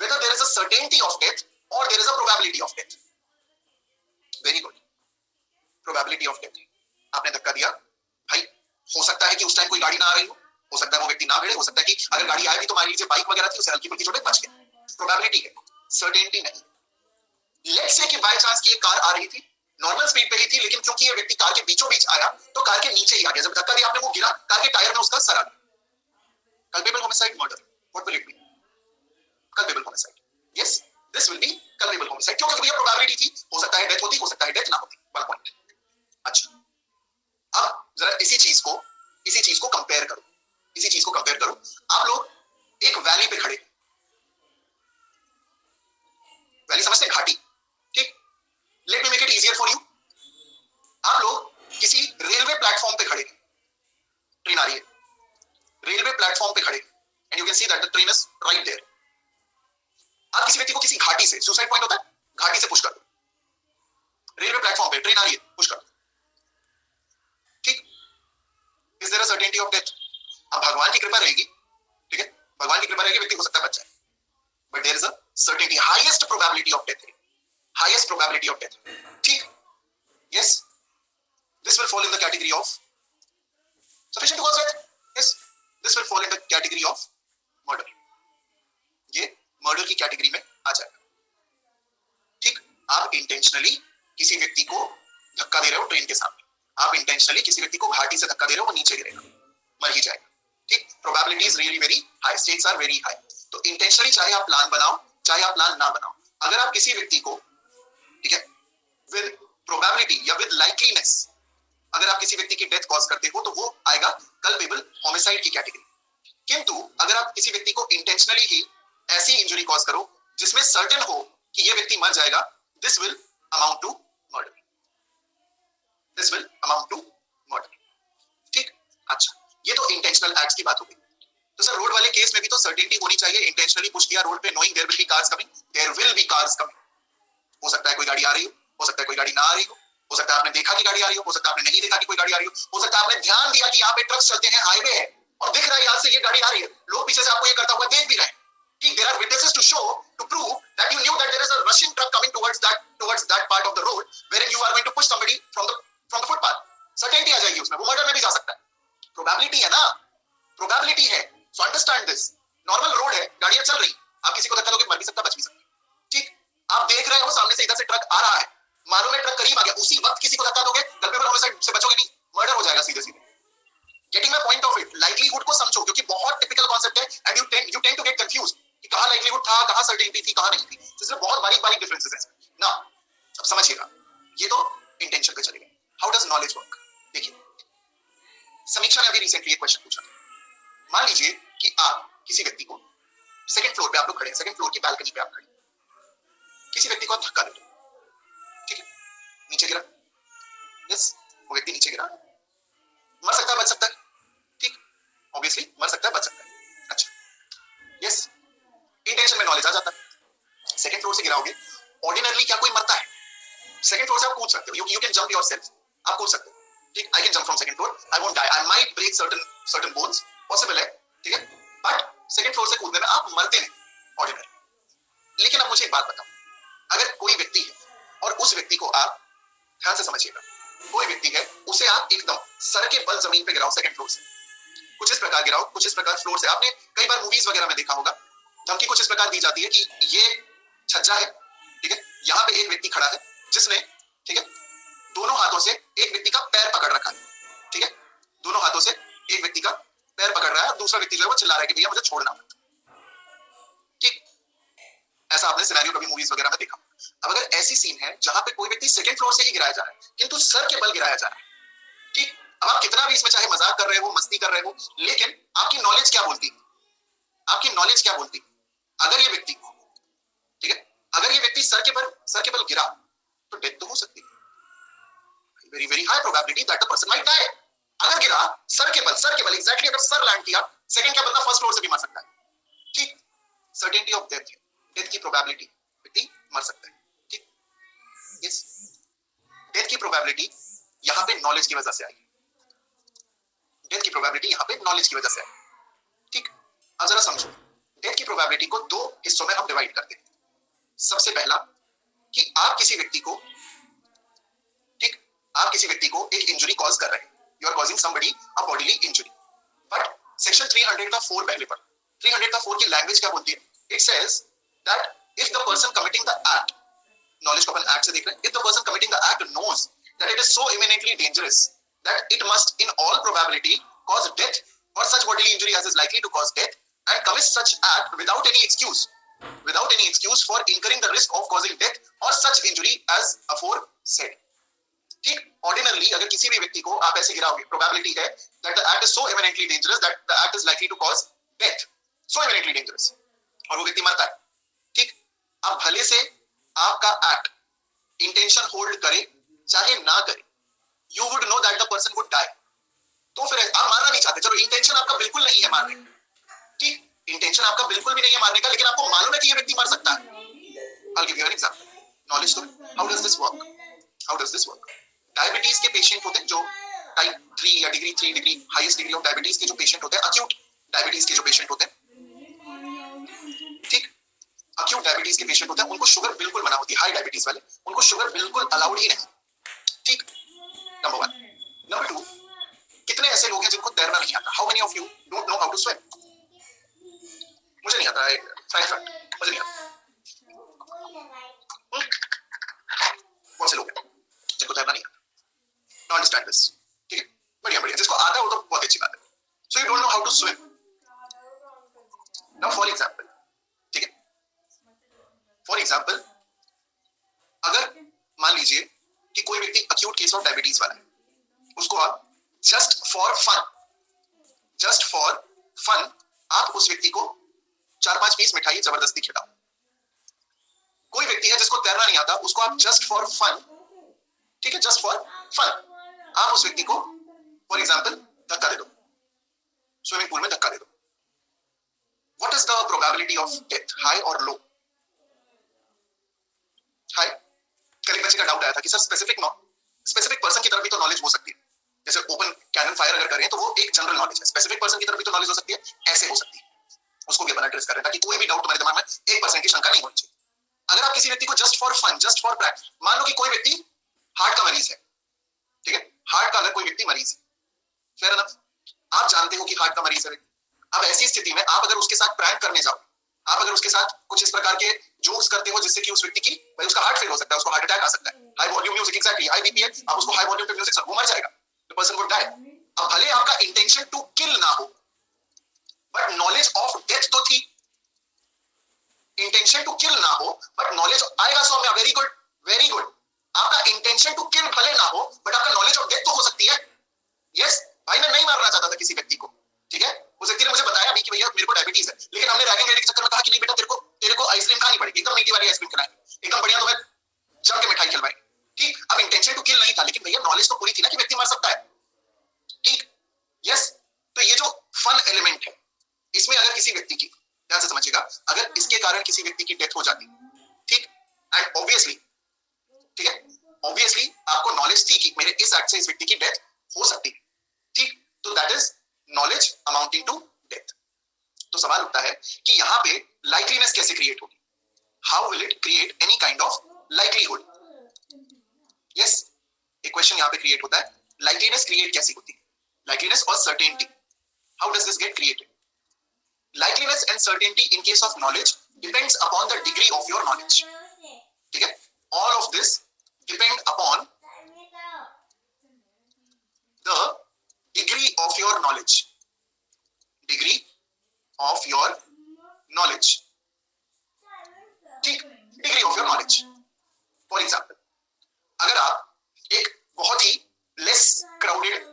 Whether there is a certainty of death or there is a probability of death. Very good. Probability of death. आपने धक्का दिया, भाई हो सकता है कि उस टाइम कोई गाड़ी ना आ रही हो सकता है वो व्यक्ति ना भिड़े, हो सकता है कि अगर गाड़ी आए भी तो मान लीजिए बाइक वगैरह थी, उसे हल्की फुल्की चोटें बच गए। प्रोबेबिलिटी है, सर्टेनिटी नहीं। लेट्स से कि बाय चांस की ये कार आ रही थी, नॉर्मल स्पीड पे ही थी, लेकिन क्योंकि ये व्यक्ति कार के बीचों बीच आया तो कार के नीचे ही आ गया। जब धक्का दिया आपने, वो गिरा, कार के टायर में उसका सर आ गया। Culpable homicide, murder, what will it be? Culpable homicide, yes, this will B culpable homicide, क्योंकि ये प्रोबेबिलिटी थी, हो सकता है डेथ होती, हो सकता है डेथ ना होती। 1 पॉइंट। अच्छा, अब जरा इसी चीज को कंपेयर करो, इसी चीज को कंपेयर करो। आप लोग एक वैली पे खड़े, वैली समझते हैं, घाटी, ठीक, let me make it easier for you. आप लोग किसी रेलवे प्लेटफॉर्म पे खड़े, ट्रेन आ रही है, रेलवे प्लेटफॉर्म पे खड़े, and you can see that the train is right there. आप किसी व्यक्ति को किसी घाटी से, सुसाइड पॉइंट होता है, घाटी से पुश कर दो, रेलवे प्लेटफॉर्म पे ट्रेन आ रही है, पुश कर दो, ठीक, is there a certainty of death? अब भगवान की कृपा रहेगी, ठीक है, भगवान की कृपा रहेगी, व्यक्ति हो सकता है बच जाए, but there is a certainty, highest probability of death, highest probability of death, ठीक, yes, this will fall in the category of sufficient to cause death. Yes, this will fall in the category of murder. ये मर्डर की कैटेगरी में आ जाएगा, ठीक। आप इंटेंशनली किसी व्यक्ति को धक्का दे रहे हो ट्रेन के सामने, आप इंटेंशनली किसी व्यक्ति को घाटी से धक्का दे रहे हो, वो नीचे गिरेगा, मर ही जाएगा, ठीक। Probability is really very high, stakes are very high. तो इंटेंशनली चाहे आप प्लान बनाओ चाहे आप प्लान ना बनाओ, अगर आप किसी व्यक्ति को, ठीक है, विद प्रोबेबिलिटी या विद लाइकलीनेस अगर आप किसी व्यक्ति की डेथ कॉज करते हो तो वो आएगा कल्पेबल होमिसाइड की कैटेगरी। किंतु अगर आप किसी व्यक्ति को इंटेंशनली ही ऐसी इंजरी कॉज करो जिसमें सर्टेन हो कि ये व्यक्ति मर जाएगा, this will amount to murder, this will amount to murder, ठीक। अच्छा, ये तो इंटेंशनल एक्ट्स की बात हो गई। तो सर रोड वाले केस में भी तो सर्टेनिटी होनी चाहिए, इंटेंशनली पुश किया रोड पे, knowing there will be cars coming, there will be cars coming, हो सकता है कोई गाड़ी आ रही हो सकता है कोई गाड़ी ना आ रही हो सकता है आपने देखा कि गाड़ी आ रही हो सकता है आपने नहीं देखा कि कोई गाड़ी आ रही हो सकता है आपने ध्यान दिया कि यहाँ पे ट्रक्स चलते हैं, हाईवे है और दिख रहा है यहाँ से ये गाड़ी आ रही है, लोग पीछे से आपको ये करता हुआ देख भी रहे हैं, ठीक। There are witnesses to show, to prove that you knew that there is a rushing truck coming towards that part of the road wherein you are going to push somebody from the footpath. Certainty आ जाएगी उसमें, वो मर्डर में भी जा सकता है, प्रोबेबिलिटी है ना, प्रोबेबिलिटी है। So understand this, normal road है, गाड़ियां चल रही, आप किसी को धक्का दोगे, मर भी सकता बच भी सकता, ठीक। आप देख रहे हो सामने से इधर से ट्रक आ रहा है, मानो में ट्रक करीब आ गया, उसी वक्त किसी को धक्का दोगे, कल्पेबल होमिसाइड से बचोगे नहीं, मर्डर हो जाएगा सीधे सीधे। Getting my point of it, likelihood को समझो क्योंकि बहुत टिपिकल कांसेप्ट है and you tend to get confused कि कहां लाइक्लीहुड था, कहां सर्टेनिटी थी, कहां नहीं थी, इसमें बहुत बारीक बारीक डिफरेंसेस हैं ना। अब समझिएगा, ये तो इंटेंशन पे चलेगा। How does knowledge work? देखिए, समीक्षा ने अभी रिसेंटली एक क्वेश्चन पूछा, मान लीजिए कि आप किसी व्यक्ति को, सेकंड फ्लोर पे आप लोग खड़े हैं, सेकंड फ्लोर की बालकनी पे आप खड़े, किसी व्यक्ति को धक्का दे दो, ठीक है, नीचे गिरा, यस, वो व्यक्ति नीचे गिरा, मर सकता है बच सकता है, ठीक, ऑब्वियसली मर सकता है बच सकता है, अच्छा, यस, इंटेंशन में नॉलेज आ जाता है। सेकंड फ्लोर से गिराओगे, ऑर्डिनरली क्या कोई मरता है? सेकंड फ्लोर से आप कूद सकते हो, यू कैन जंप योरसेल्फ, आप कूद सकते हो, ठीक, I can jump from second floor, I won't die, I might break certain bones, possible है, ठीक है, बट सेकंड फ्लोर से कूदने में आप मरते हैं ऑर्डिनरी। लेकिन अब मुझे एक बात बताओ, अगर कोई व्यक्ति है और उस व्यक्ति को आप, ध्यान से समझिएगा, कोई व्यक्ति है उसे आप एकदम सर के बल जमीन पे गिराओ सेकंड फ्लोर से, कुछ इस प्रकार गिराओ, कुछ इस प्रकार फ्लोर से। आपने कई बार मूवीज वगैरह में देखा होगा, धमकी कुछ इस प्रकार दी जाती है कि ये छज्जा है, ठीक है, यहाँ पे एक व्यक्ति खड़ा है जिसने, ठीक है, दोनों हाथों से एक व्यक्ति का पैर पकड़ रखा है, ठीक है, दोनों हाथों से एक व्यक्ति का पैर पकड़ रहा है और दूसरा व्यक्ति जो है वो चिल्ला रहा है कि भैया मुझे छोड़ना मत, ठीक। ऐसा आपने सिनेरियो कभी मूवीज वगैरह में देखा। अब अगर ऐसी सीन है जहां पे कोई व्यक्ति सेकंड फ्लोर से ही गिराया जा रहा है किंतु सर के बल गिराया जा रहा है, ठीक। अब आप कितना भी इसमें चाहे मजाक कर रहे हो, मस्ती कर रहे हो, लेकिन आपकी नॉलेज क्या बोलती, आपकी नॉलेज क्या बोलती, अगर ये व्यक्ति, ठीक है, अगर ये व्यक्ति सर के बल गिरा तो डेथ तो हो सकती है, very very high probability that the person might die. अगर गिरा सर के बल एग्जैक्टली, अगर सर लैंड किया, सेकंड का बंदा फर्स्ट फ्लोर से भी मर सकता है, ठीक। सर्टेनिटी ऑफ डेथ, डेथ की प्रोबेबिलिटी, व्यक्ति मर सकता है, ठीक। यस, डेथ की प्रोबेबिलिटी यहां पे नॉलेज की वजह से आई, डेथ की प्रोबेबिलिटी यहां पे नॉलेज की वजह से आई, ठीक। अब जरा समझो, डेथ की प्रोबेबिलिटी को दो हिस्सों में हम डिवाइड करते हैं। सबसे पहला कि आप किसी व्यक्ति को, ठीक, आप किसी व्यक्ति को एक इंजरी कॉज कर रहे हैं, you are causing somebody a bodily injury, but section 300 का 4 पहले पर, 300 का 4 की लैंग्वेज क्या बोलती है, it says that if the person committing the act, knowledge को अपन एक्ट से देख रहे हैं, if the person committing the act knows that it is so imminently dangerous that it must in all probability cause death or such bodily injury as is likely to cause death and commits such act without any excuse for incurring the risk of causing death or such injury as aforesaid, ठीक। ऑर्डिनरली अगर किसी भी व्यक्ति को आप ऐसे गिराओगे, प्रोबेबिलिटी है that the act is so eminently dangerous that the act is likely to cause death, so eminently dangerous, और वो व्यक्ति मरता है, ठीक। अब भले से आपका एक्ट इंटेंशन होल्ड करे चाहे ना करे, you would know that the person would die, तो फिर आप मारना नहीं चाहते, चलो इंटेंशन आपका बिल्कुल नहीं है मारने, ठीक, इंटेंशन आपका बिल्कुल भी नहीं है मारने का, लेकिन आपको मालूम है कि ये व्यक्ति मर सकता है। I'll give you an example, knowledge तो, how does this work? Diabetes के पेशेंट होते हैं जो टाइप 3 या degree 3 degree highest degree of diabetes के जो पेशेंट होते हैं, अक्यूट डायबिटीज के जो पेशेंट होते हैं, ठीक, अक्यूट डायबिटीज के पेशेंट होते हैं, उनको शुगर बिल्कुल मना होती है, हाई डायबिटीज वाले उनको शुगर बिल्कुल अलाउड ही नहीं, ठीक, नंबर 1। नंबर 2, कितने ऐसे लोग हैं जिनको तैरना नहीं आता, how many of you don't know how to swim, मुझे नहीं आता है, फैक्ट मुझे नहीं आता, बहुत से लोग हैं जिनको तैरना नहीं आता, नॉट अंडरस्टैंड दिस, ठीक है, बढ़िया बढ़िया, जिसको आता है वो तो बहुत अच्छी बात है, so you don't know how to swim. Now for example, ठीक है, फॉर एग्जांपल अगर मान लीजिए कि कोई व्यक्ति अक्यूट केस ऑफ डायबिटीज वाला है, उसको आप जस्ट फॉर फन आप उस व्यक्ति को 4-5 पीस मिठाई जबरदस्ती खिलाओ। कोई व्यक्ति है जिसको तैरना नहीं आता, उसको आप जस्ट फॉर फन, ठीक है, जस्ट फॉर फन आप उस व्यक्ति को फॉर एग्जांपल धक्का दे दो, स्विमिंग पूल में धक्का दे दो, what is the probability of death, high और लो? हाई। कल एक बच्चे का डाउट आया था कि सर स्पेसिफिक पर्सन की तरफ भी तो नॉलेज हो सकती है, जैसे ओपन कैनन फायर अगर करें तो वो एक जनरल नॉलेज है, स्पेसिफिक पर्सन की तरफ भी तो नॉलेज हो सकती है, ऐसे हो सकती है, उसको भी अपन एड्रेस कर रहे हैं ताकि कोई भी डाउट तुम्हारे दिमाग में 1% की शंका नहीं होनी चाहिए। अगर आप किसी व्यक्ति को just for fun, just for practice, मान लो कि कोई व्यक्ति हार्ट का मरीज है, ठीक है, हार्ट का अगर कोई व्यक्ति मरीज है, फेयर एनफ, आप जानते हो कि हार्ट का मरीज है, अब ऐसी स्थिति में आप अगर उसके साथ प्रैंक करने जाओ, आप अगर उसके साथ कुछ इस प्रकार के जोक्स करते हो जिससे कि उस व्यक्ति की भाई उसका हार्ट फेल हो सकता है, उसको हार्ट अटैक आ सकता है, high volume music, exactly high BP है, आप उसको हाई वॉल्यूम पे म्यूजिक, वो मर जाएगा, द पर्सन वुड डाई। अब भले आपका इंटेंशन टू किल ना हो, बट नॉलेज ऑफ डेथ तो थी, इंटेंशन टू किल ना हो बट नॉलेज आएगा Saumya, very good very good, आपका इंटेंशन टू किल भले ना हो बट आपका नॉलेज ऑफ डेथ तो हो सकती है। यस, भाई मैं नहीं मारना चाहता था किसी व्यक्ति को, ठीक है, उस व्यक्ति ने मुझे बताया अभी कि भैया मेरे को डायबिटीज है, लेकिन हमने रैगिंग लेने के चक्कर में कहा कि नहीं बेटा तेरे को आइसक्रीम खानी पड़ेगी, एकदम मीठी वाली आइसक्रीम खिलाएंगे, एकदम बढ़िया तुम्हें जम के मिठाई खिलवाएंगे, ठीक। अब इंटेंशन टू किल नहीं था, लेकिन भैया नॉलेज तो पूरी थी ना कि व्यक्ति मर सकता है, ठीक। यस, तो ये जो फन एलिमेंट है इसमें अगर किसी व्यक्ति की, ध्यान से समझिएगा, अगर इसके कारण किसी व्यक्ति की डेथ हो जाती, ठीक, एंड ऑब्वियसली, ठीक है, ऑब्वियसली आपको नॉलेज थी कि मेरे इस एक्ट से इस व्यक्ति की डेथ हो सकती है, ठीक, तो that is knowledge amounting to death. तो सवाल उठता है कि यहां पे लाइकलीनेस कैसे क्रिएट होगी, how will it create any kind of likelihood? Yes, एक क्वेश्चन यहाँ पे क्रिएट होता है, लाइकलीनेस क्रिएट कैसी होती है, लाइकलीनेस और certainty, how does this get created? Likeliness and certainty in case of knowledge depends upon the degree of your knowledge, ठीक है? All of this depend upon the degree of your knowledge, degree of your knowledge, ठीक, degree of your knowledge. For example, अगर आप एक बहुत ही लेस क्राउडेड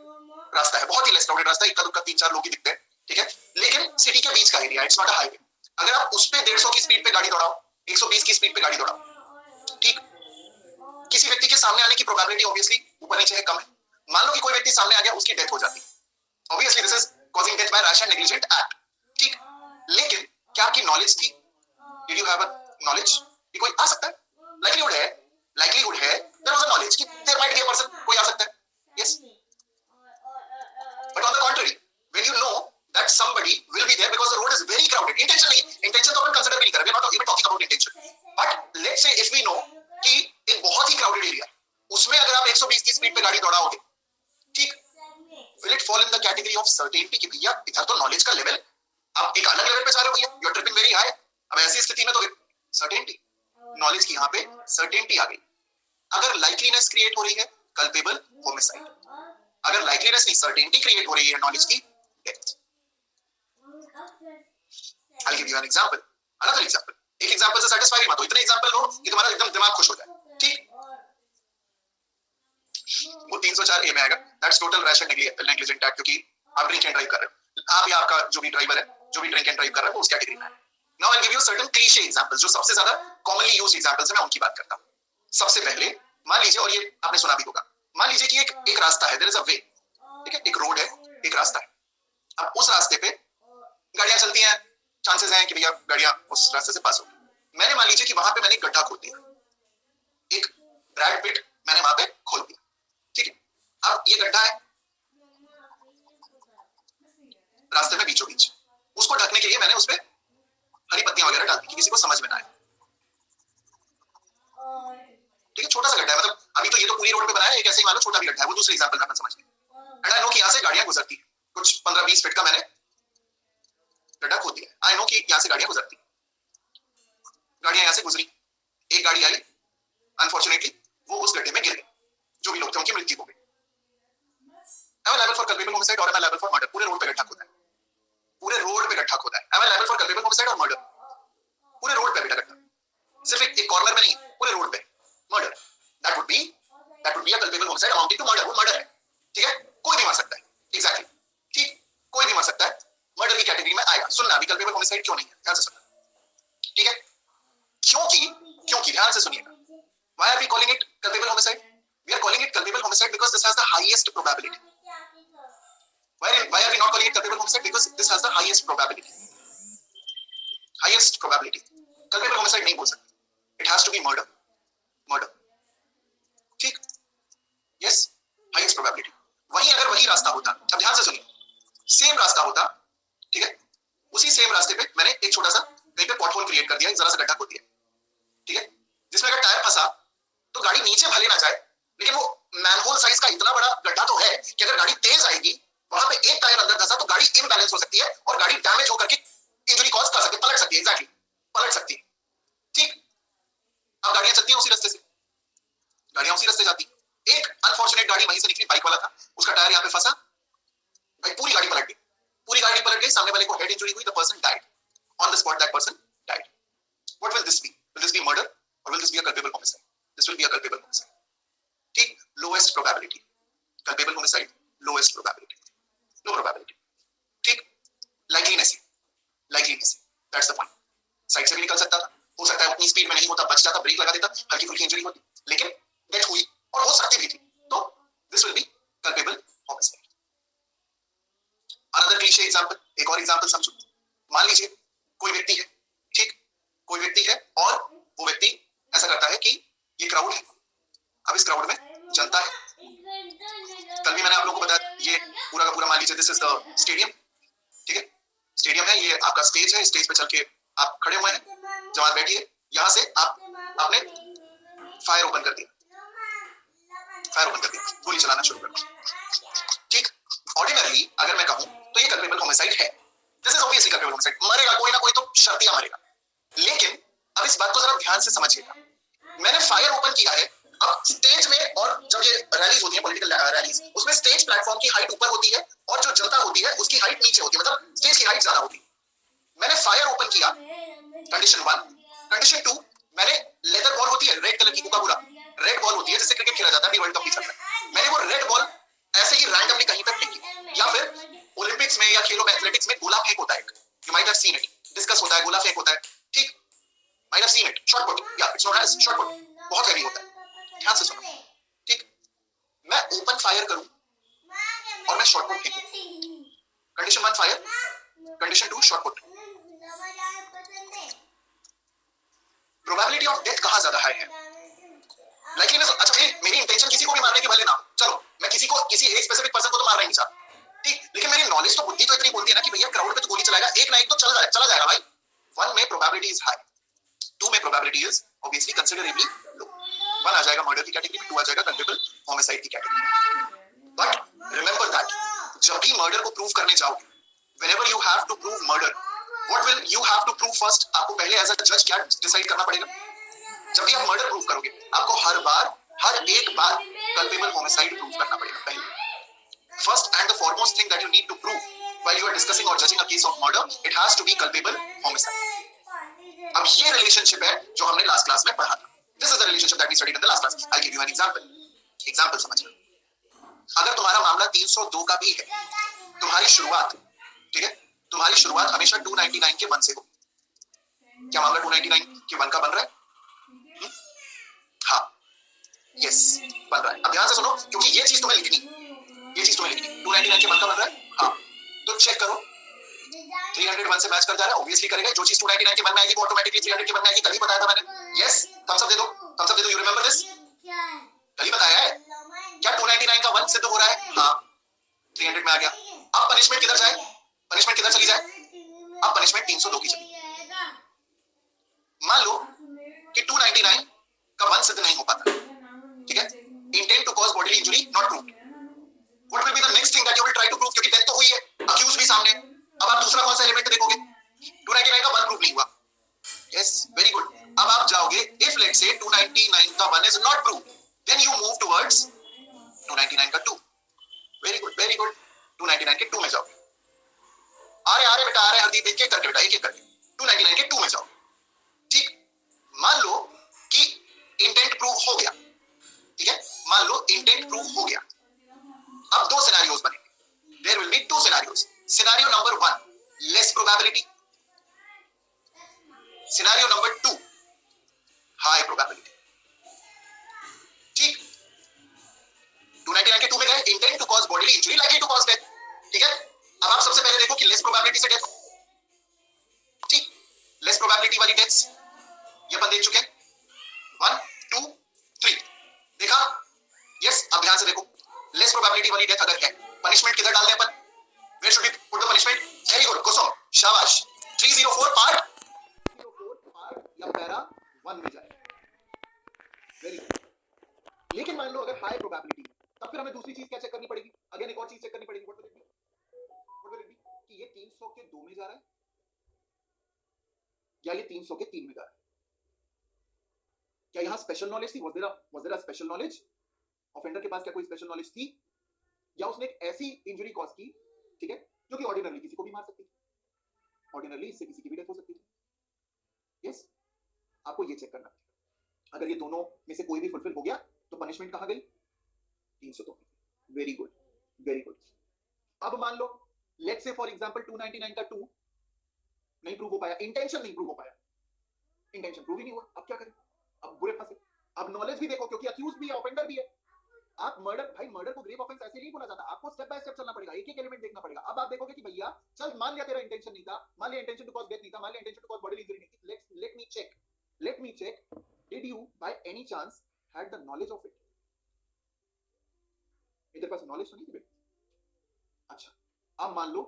रास्ता है, बहुत ही लेस क्राउडेड रास्ता है, इक्का दुक्का 3-4 लोग ही दिखते हैं, ठीक है, लेकिन सिटी के बीच का area, it's not a highway, अगर आप उस पे 150 की स्पीड पे गाड़ी दौड़ाओ, 120 की स्पीड पे गाड़ी दौड़ाओ, ठीक, किसी व्यक्ति के सामने आने की प्रोबेबिलिटी ऑब्वियसली ऊपर नीचे है, कम है। मान लो कि कोई व्यक्ति सामने आ गया, उसकी डेथ हो जाती, obviously this is causing death by rash and negligent act, ठीक, लेकिन क्या आपकी नॉलेज थी? Did you have a knowledge कि कोई आ सकता है? लाइक्लीहुड है, लाइक्लीहुड है, देयर वाज अ नॉलेज कि there might be a person, कोई आ सकता है, yes, but on the contrary, when you know that somebody will be there because the road is very crowded, intention तो अपन कंसीडर भी नहीं कर रहे, not even talking about intention, but let's say if we know कि एक बहुत ही crowded area, उसमें अगर आप 120 की स्पीड पे गाड़ी दौड़ाओगे, ठीक, will it fall in the category of certainty कि भैया इधर तो नॉलेज का लेवल आप एक अलग लेवल पे जा रहे हो भैया, you are tripping very high, अब ऐसी स्थिति में तो सर्टेनिटी, नॉलेज की यहाँ पे सर्टेनिटी आ गई। अगर लाइकलीनेस क्रिएट हो रही है, कल्पेबल होमिसाइड, अगर लाइकलीनेस नहीं सर्टेनिटी क्रिएट हो रही है नॉलेज की, death. I'll give you an example, another example, एक एग्जांपल से सैटिस्फाई मत हो, इतने एग्जांपल लो कि तुम्हारा एकदम दिमाग खुश हो जाए, ठीक, वो 304 ए में आएगा, that's total rash and negligent act, क्योंकि आप ड्रिंक एंड ड्राइव कर रहे हो, आप या आपका जो भी ड्राइवर है, जो भी ड्रिंक एंड ड्राइव कर रहा है, वो उस कैटेगरी में है। Now I will give you certain cliché examples, जो सबसे ज्यादा कॉमनली यूज्ड एग्जांपल्स हैं, मैं उनकी बात करता हूं। सबसे पहले मान लीजिए, और ये आपने सुना भी होगा, मान लीजिए कि एक रास्ता है, देयर इज अ वे, ठीक है, एक रोड है, एक रास्ता है, अब उस रास्ते पे गाड़ियां चलती हैं, चांसेस हैं कि भैया गाड़ियां उस रास्ते से पास होगी। मैंने मान लीजिए कि वहां पे मैंने एक गड्ढा खोद दिया, एक ब्रैड पिट मैंने वहां पे खोल दिया, ठीक है, अब ये गड्ढा है रास्ते में बीचों बीच, उसको ढकने के लिए मैंने उसपे हरी पत्तियां वगैरह डाल दी कि किसी को समझ में ना आए, ठीक है, छोटा सा गड्ढा है, मतलब अभी तो ये तो पूरी रोड पे बनाया है, एक ऐसे ही मान लो छोटा भी गड्ढा है, वो दूसरे एग्जांपल में अपन समझ गए। एंड आई नो कि यहाँ से गाड़ियां गुजरती है, कुछ 15-20 फीट का मैंने गड्ढा खोद दिया, आई नो कि यहाँ से गाड़ियां गुजरती, गाड़ियां यहाँ से गुजरी, एक गाड़ी आई, अनफॉर्चुनेटली वो उस गड्ढे में गिर गई, जो भी लोग थे उनकी मृत्यु हो गई। Am I liable for culpable homicide or am I liable for murder? पूरे रोड पे गड्ढा खोदा है, पूरे रोड पे गड्ढा खोदा है, am I liable for culpable homicide or murder? पूरे रोड पे बेटा गड्ढा, सिर्फ एक कॉर्नर में नहीं, पूरे रोड पे murder, that would be a culpable homicide amounting to murder, वो मर्डर है, ठीक है, कोई भी मार सकता है, एग्जैक्टली, ठीक, कोई भी मार सकता है, मर्डर की कैटेगरी में आएगा। सुनना अभी culpable homicide क्यों नहीं है, ध्यान से सुनना, ठीक है, क्योंकि ध्यान से सुनिएगा, why are we calling it culpable homicide? We are calling it culpable homicide because this has the highest probability. Why are we not calling it culpable homicide? Because this has the highest probability. Highest probability. Culpable homicide नहीं बोल सकते, it has to be murder, ठीक, yes, highest probability। वहीं अगर वही रास्ता होता, अब ध्यान से सुनिए, सेम रास्ता होता, ठीक है, उसी सेम रास्ते पे मैंने एक छोटा सा कहीं पे पॉटहोल क्रिएट कर दिया, एक जरा सा गड्ढा खोद दिया, ठीक है, जिसमें अगर टायर फंसा तो गाड़ी नीचे भले ना जाए, लेकिन वो मैनहोल साइज का इतना बड़ा गड्ढा तो है कि अगर गाड़ी तेज आएगी, वहां पे एक टायर अंदर धंसा तो गाड़ी इम्बैलेंस हो सकती है और गाड़ी डैमेज होकर के इंजरी कॉज कर सकती है, पलट सकती है, एग्जैक्टली पलट सकती है, ठीक। अब गाड़ियां चलती हैं उसी रास्ते से, गाड़ियां उसी रास्ते जाती, एक अनफॉर्चुनेट गाड़ी वहीं से निकली, बाइक वाला था, उसका टायर यहाँ पे फंसा, भाई पूरी गाड़ी पलट गई, सामने वाले को हेड इंजरी हुई, the person died on the spot, that person died. What will this be? Will this be murder और will this be a culpable homicide? This will be a culpable homicide, ठीक, lowest probability, culpable homicide lowest probability, low probability, ठीक, likeliness that's the point. Side से भी निकल सकता था, हो सकता है उतनी स्पीड में नहीं होता, बच जाता, ब्रेक लगा देता, हल्की फुल्की इंजरी होती, लेकिन डेथ हुई और हो सकती भी थी, तो this will B culpable homicide. Another cliché example, एक और एग्जांपल समझो, मान लीजिए कोई व्यक्ति है, ठीक, कोई व्यक्ति है और वो व्यक्ति ऐसा करता है कि ये क्राउड है, अब इस क्राउड में जनता है, कल भी मैंने आप लोगों को बताया, ये पूरा का पूरा मान लीजिए दिस इज द स्टेडियम, ठीक है, स्टेडियम है, ये आपका स्टेज है, स्टेज पे चल के आप खड़े हुए हैं, जमात बैठी है, यहां से आपने फायर ओपन कर दिया, फायर ओपन कर दिया, गोली चलाना शुरू कर दिया। ठीक, ऑर्डिनरली अगर मैं कहूं तो ये कल्पेबल होमिसाइड है, this is obviously culpable homicide, मरेगा कोई ना कोई तो शर्तिया मरेगा। लेकिन अब इस बात को जरा ध्यान से समझिएगा, मैंने फायर ओपन किया है। अब स्टेज में और जब ये रैलीज होती है, पॉलिटिकल रैलीज, उसमें स्टेज प्लेटफॉर्म की हाइट ऊपर होती है और जो जनता होती है उसकी हाइट नीचे होती है, मतलब स्टेज की हाइट ज्यादा होती है। मैंने फायर ओपन किया, कंडीशन 1। कंडीशन 2, मैंने लेदर बॉल होती है रेड कलर की, कुकाबुरा रेड बॉल होती है जिससे क्रिकेट खेला जाता है, वर्ल्ड कप भी चल रहा है, मैंने वो रेड बॉल ऐसे ही रैंडमली कहीं पर फेंकी। या फिर ओलंपिक्स में या खेलों में एथलेटिक्स में गोला फेंक होता है, you might have seen it, discus होता है, गोला फेंक होता है, ठीक, might have seen it, shot put, या it's known as shot put, बहुत हैवी होता है। ध्यान से सुनो, ठीक, मैं ओपन फायर करूं और मैं शॉट पुट फेंकूं, condition 1 fire, condition 2 shot put, probability of death कहां ज्यादा हाई है? लाइकलीनेस, अच्छा मेरी इंटेंशन किसी को भी मारने की भले ना, चलो मैं किसी एक स्पेसिफिक पर्सन को तो मार रहा नहीं चाहता, ठीक, लेकिन मेरी नॉलेज तो, बुद्धि तो इतनी बोलती है ना कि भैया क्राउड पे तो गोली चलाएगा, एक ना एक तो चला जाएगा भाई। 1 में प्रोबेबिलिटी इज हाई, 2 में probability is obviously considerably low. 1 आ जाएगा मर्डर की कैटेगरी में, 2 आ जाएगा कल्पेबल होमिसाइड की कैटेगरी में। बट रिमेंबर दैट जब भी मर्डर को प्रूव करने जाओगे, whenever you have to prove murder, what will you have to prove first? आपको पहले एज अ जज क्या डिसाइड करना पड़ेगा? जब भी आप मर्डर प्रूव करोगे, आपको हर एक बार कल्पेबल होमिसाइड प्रूव करना पड़ेगा पहले। First and the foremost thing that you need to prove while you are discussing और judging a case of murder, it has to be culpable homicide. अब ये रिलेशनशिप है जो हमने लास्ट क्लास में पढ़ा था। This is the relationship that we studied in the last class. I give you an example समझना। अगर तुम्हारा मामला 302 का भी है, तुम्हारी शुरुआत, ठीक है, तुम्हारी शुरुआत हमेशा 299 के 1 से हो। क्या मामला 299 के 1 का बन रहा है? हाँ, यस, बन रहा है। अब ध्यान से सुनो, क्योंकि ये चीज तुम्हें लिखनी, 299 के 1 का बन रहा है, हाँ, तो चेक करो 301 से मैच कर जा रहा है, ऑब्वियसली करेगा। जो चीज 299 के 1 में आएगी वो ऑटोमेटिकली 300 के 1 में आएगी। कल ही बताया था मैंने, यस, थम्स अप दे दो, यू रिमेंबर दिस, कल ही बताया है। क्या 299 का 1 सिद्ध हो रहा है? हाँ, 300 में आ गया। अब पनिशमेंट किधर जाए? पनिशमेंट किधर चली जाए? अब पनिशमेंट 302 की चली। मान लो कि 299 का 1 सिद्ध नहीं हो पाता, ठीक है, intent to cause bodily injury not proved, what will be the next thing that you will try to prove? क्योंकि डेथ तो हुई है, अक्यूज भी सामने, अब आप दूसरा कौन सा एलिमेंट देखोगे? 299 का 1 प्रूव नहीं हुआ, यस, वेरी गुड। अब आप जाओगे, इफ लेट्स से 299 का 1 is not proved, then you move towards 299 का 2, वेरी गुड, 299 के 2 में जाओ। आ रहे बेटा, आ रहे हरदीप, एक एक करके बेटा, एक एक करके 299 के 2 में जाओ, ठीक। मान लो कि इंटेंट प्रूव हो गया, ठीक है, मान लो इंटेंट प्रूव हो गया। अब 2 सिनेरियोज बनेंगे, there will be 2 scenarios. Scenario number 1 less probability, scenario number 2 high probability, ठीक। 299 के 2 में गए, intent to cause bodily injury likely to cause death, ठीक है। अब आप सबसे पहले देखो कि लेस प्रोबेबिलिटी से डेथ, ठीक, लेस प्रोबेबिलिटी वाली डेथ्स ये अपन देख चुके हैं, 1 2 3 देखा, यस। अब ध्यान से देखो, लेस प्रोबेबिलिटी वाली डेथ अगर है, पनिशमेंट किधर डाल दें अपन? Where should we put the punishment? Very good, Kusum, शाबाश। 304 पार्ट या पैरा 1 में जाए, वेरी गुड। लेकिन मान लो अगर हाई प्रोबेबिलिटी, तब फिर हमें दूसरी चीज क्या चेक करनी पड़ेगी? अगेन एक और चीज चेक करनी पड़ेगी, व्हाट विल इट बी कि ये 300 के 2 में जा रहा है या ये 300 के 3 में जा रहा है। क्या यहां स्पेशल नॉलेज थी? Was there a special knowledge? Offender के पास क्या कोई स्पेशल नॉलेज थी, या उसने एक ऐसी इंजरी कॉज की, ठीक है, जो कि ऑर्डिनरली किसी को भी मार सकती थी, ऑर्डिनरली इससे किसी की भी डेथ हो सकती थी, यस। आपको ये चेक करना है, अगर ये दोनों में से कोई भी फुलफिल हो गया तो पनिशमेंट कहां गई? 302। Very good, very good. अब मान लो लेट्स से फॉर एग्जांपल 299 का 2 नहीं प्रूव हो पाया, इंटेंशन नहीं प्रूव हो पाया, इंटेंशन प्रूव ही नहीं हुआ। अब क्या करें? अब बुरे फंसे। अब नॉलेज भी देखो, क्योंकि अक्यूज भी है, ऑफेंडर भी है। आप मर्डर, भाई मर्डर को ग्रेव ऑफेंस ऐसे नहीं बोला जाता, आपको स्टेप बाय स्टेप चलना पड़ेगा, एक एक एलिमेंट देखना पड़ेगा। अब आप देखोगे कि भैया चल, मान लिया तेरा इंटेंशन नहीं था, मान लिया इंटेंशन टू कॉज डेथ नहीं था, मान लिया intention to cause bodily injury नहीं थी, let me check did you by any chance had the knowledge of it? तेरे पास नॉलेज तो नहीं थी बेटा। अच्छा, अब मान लो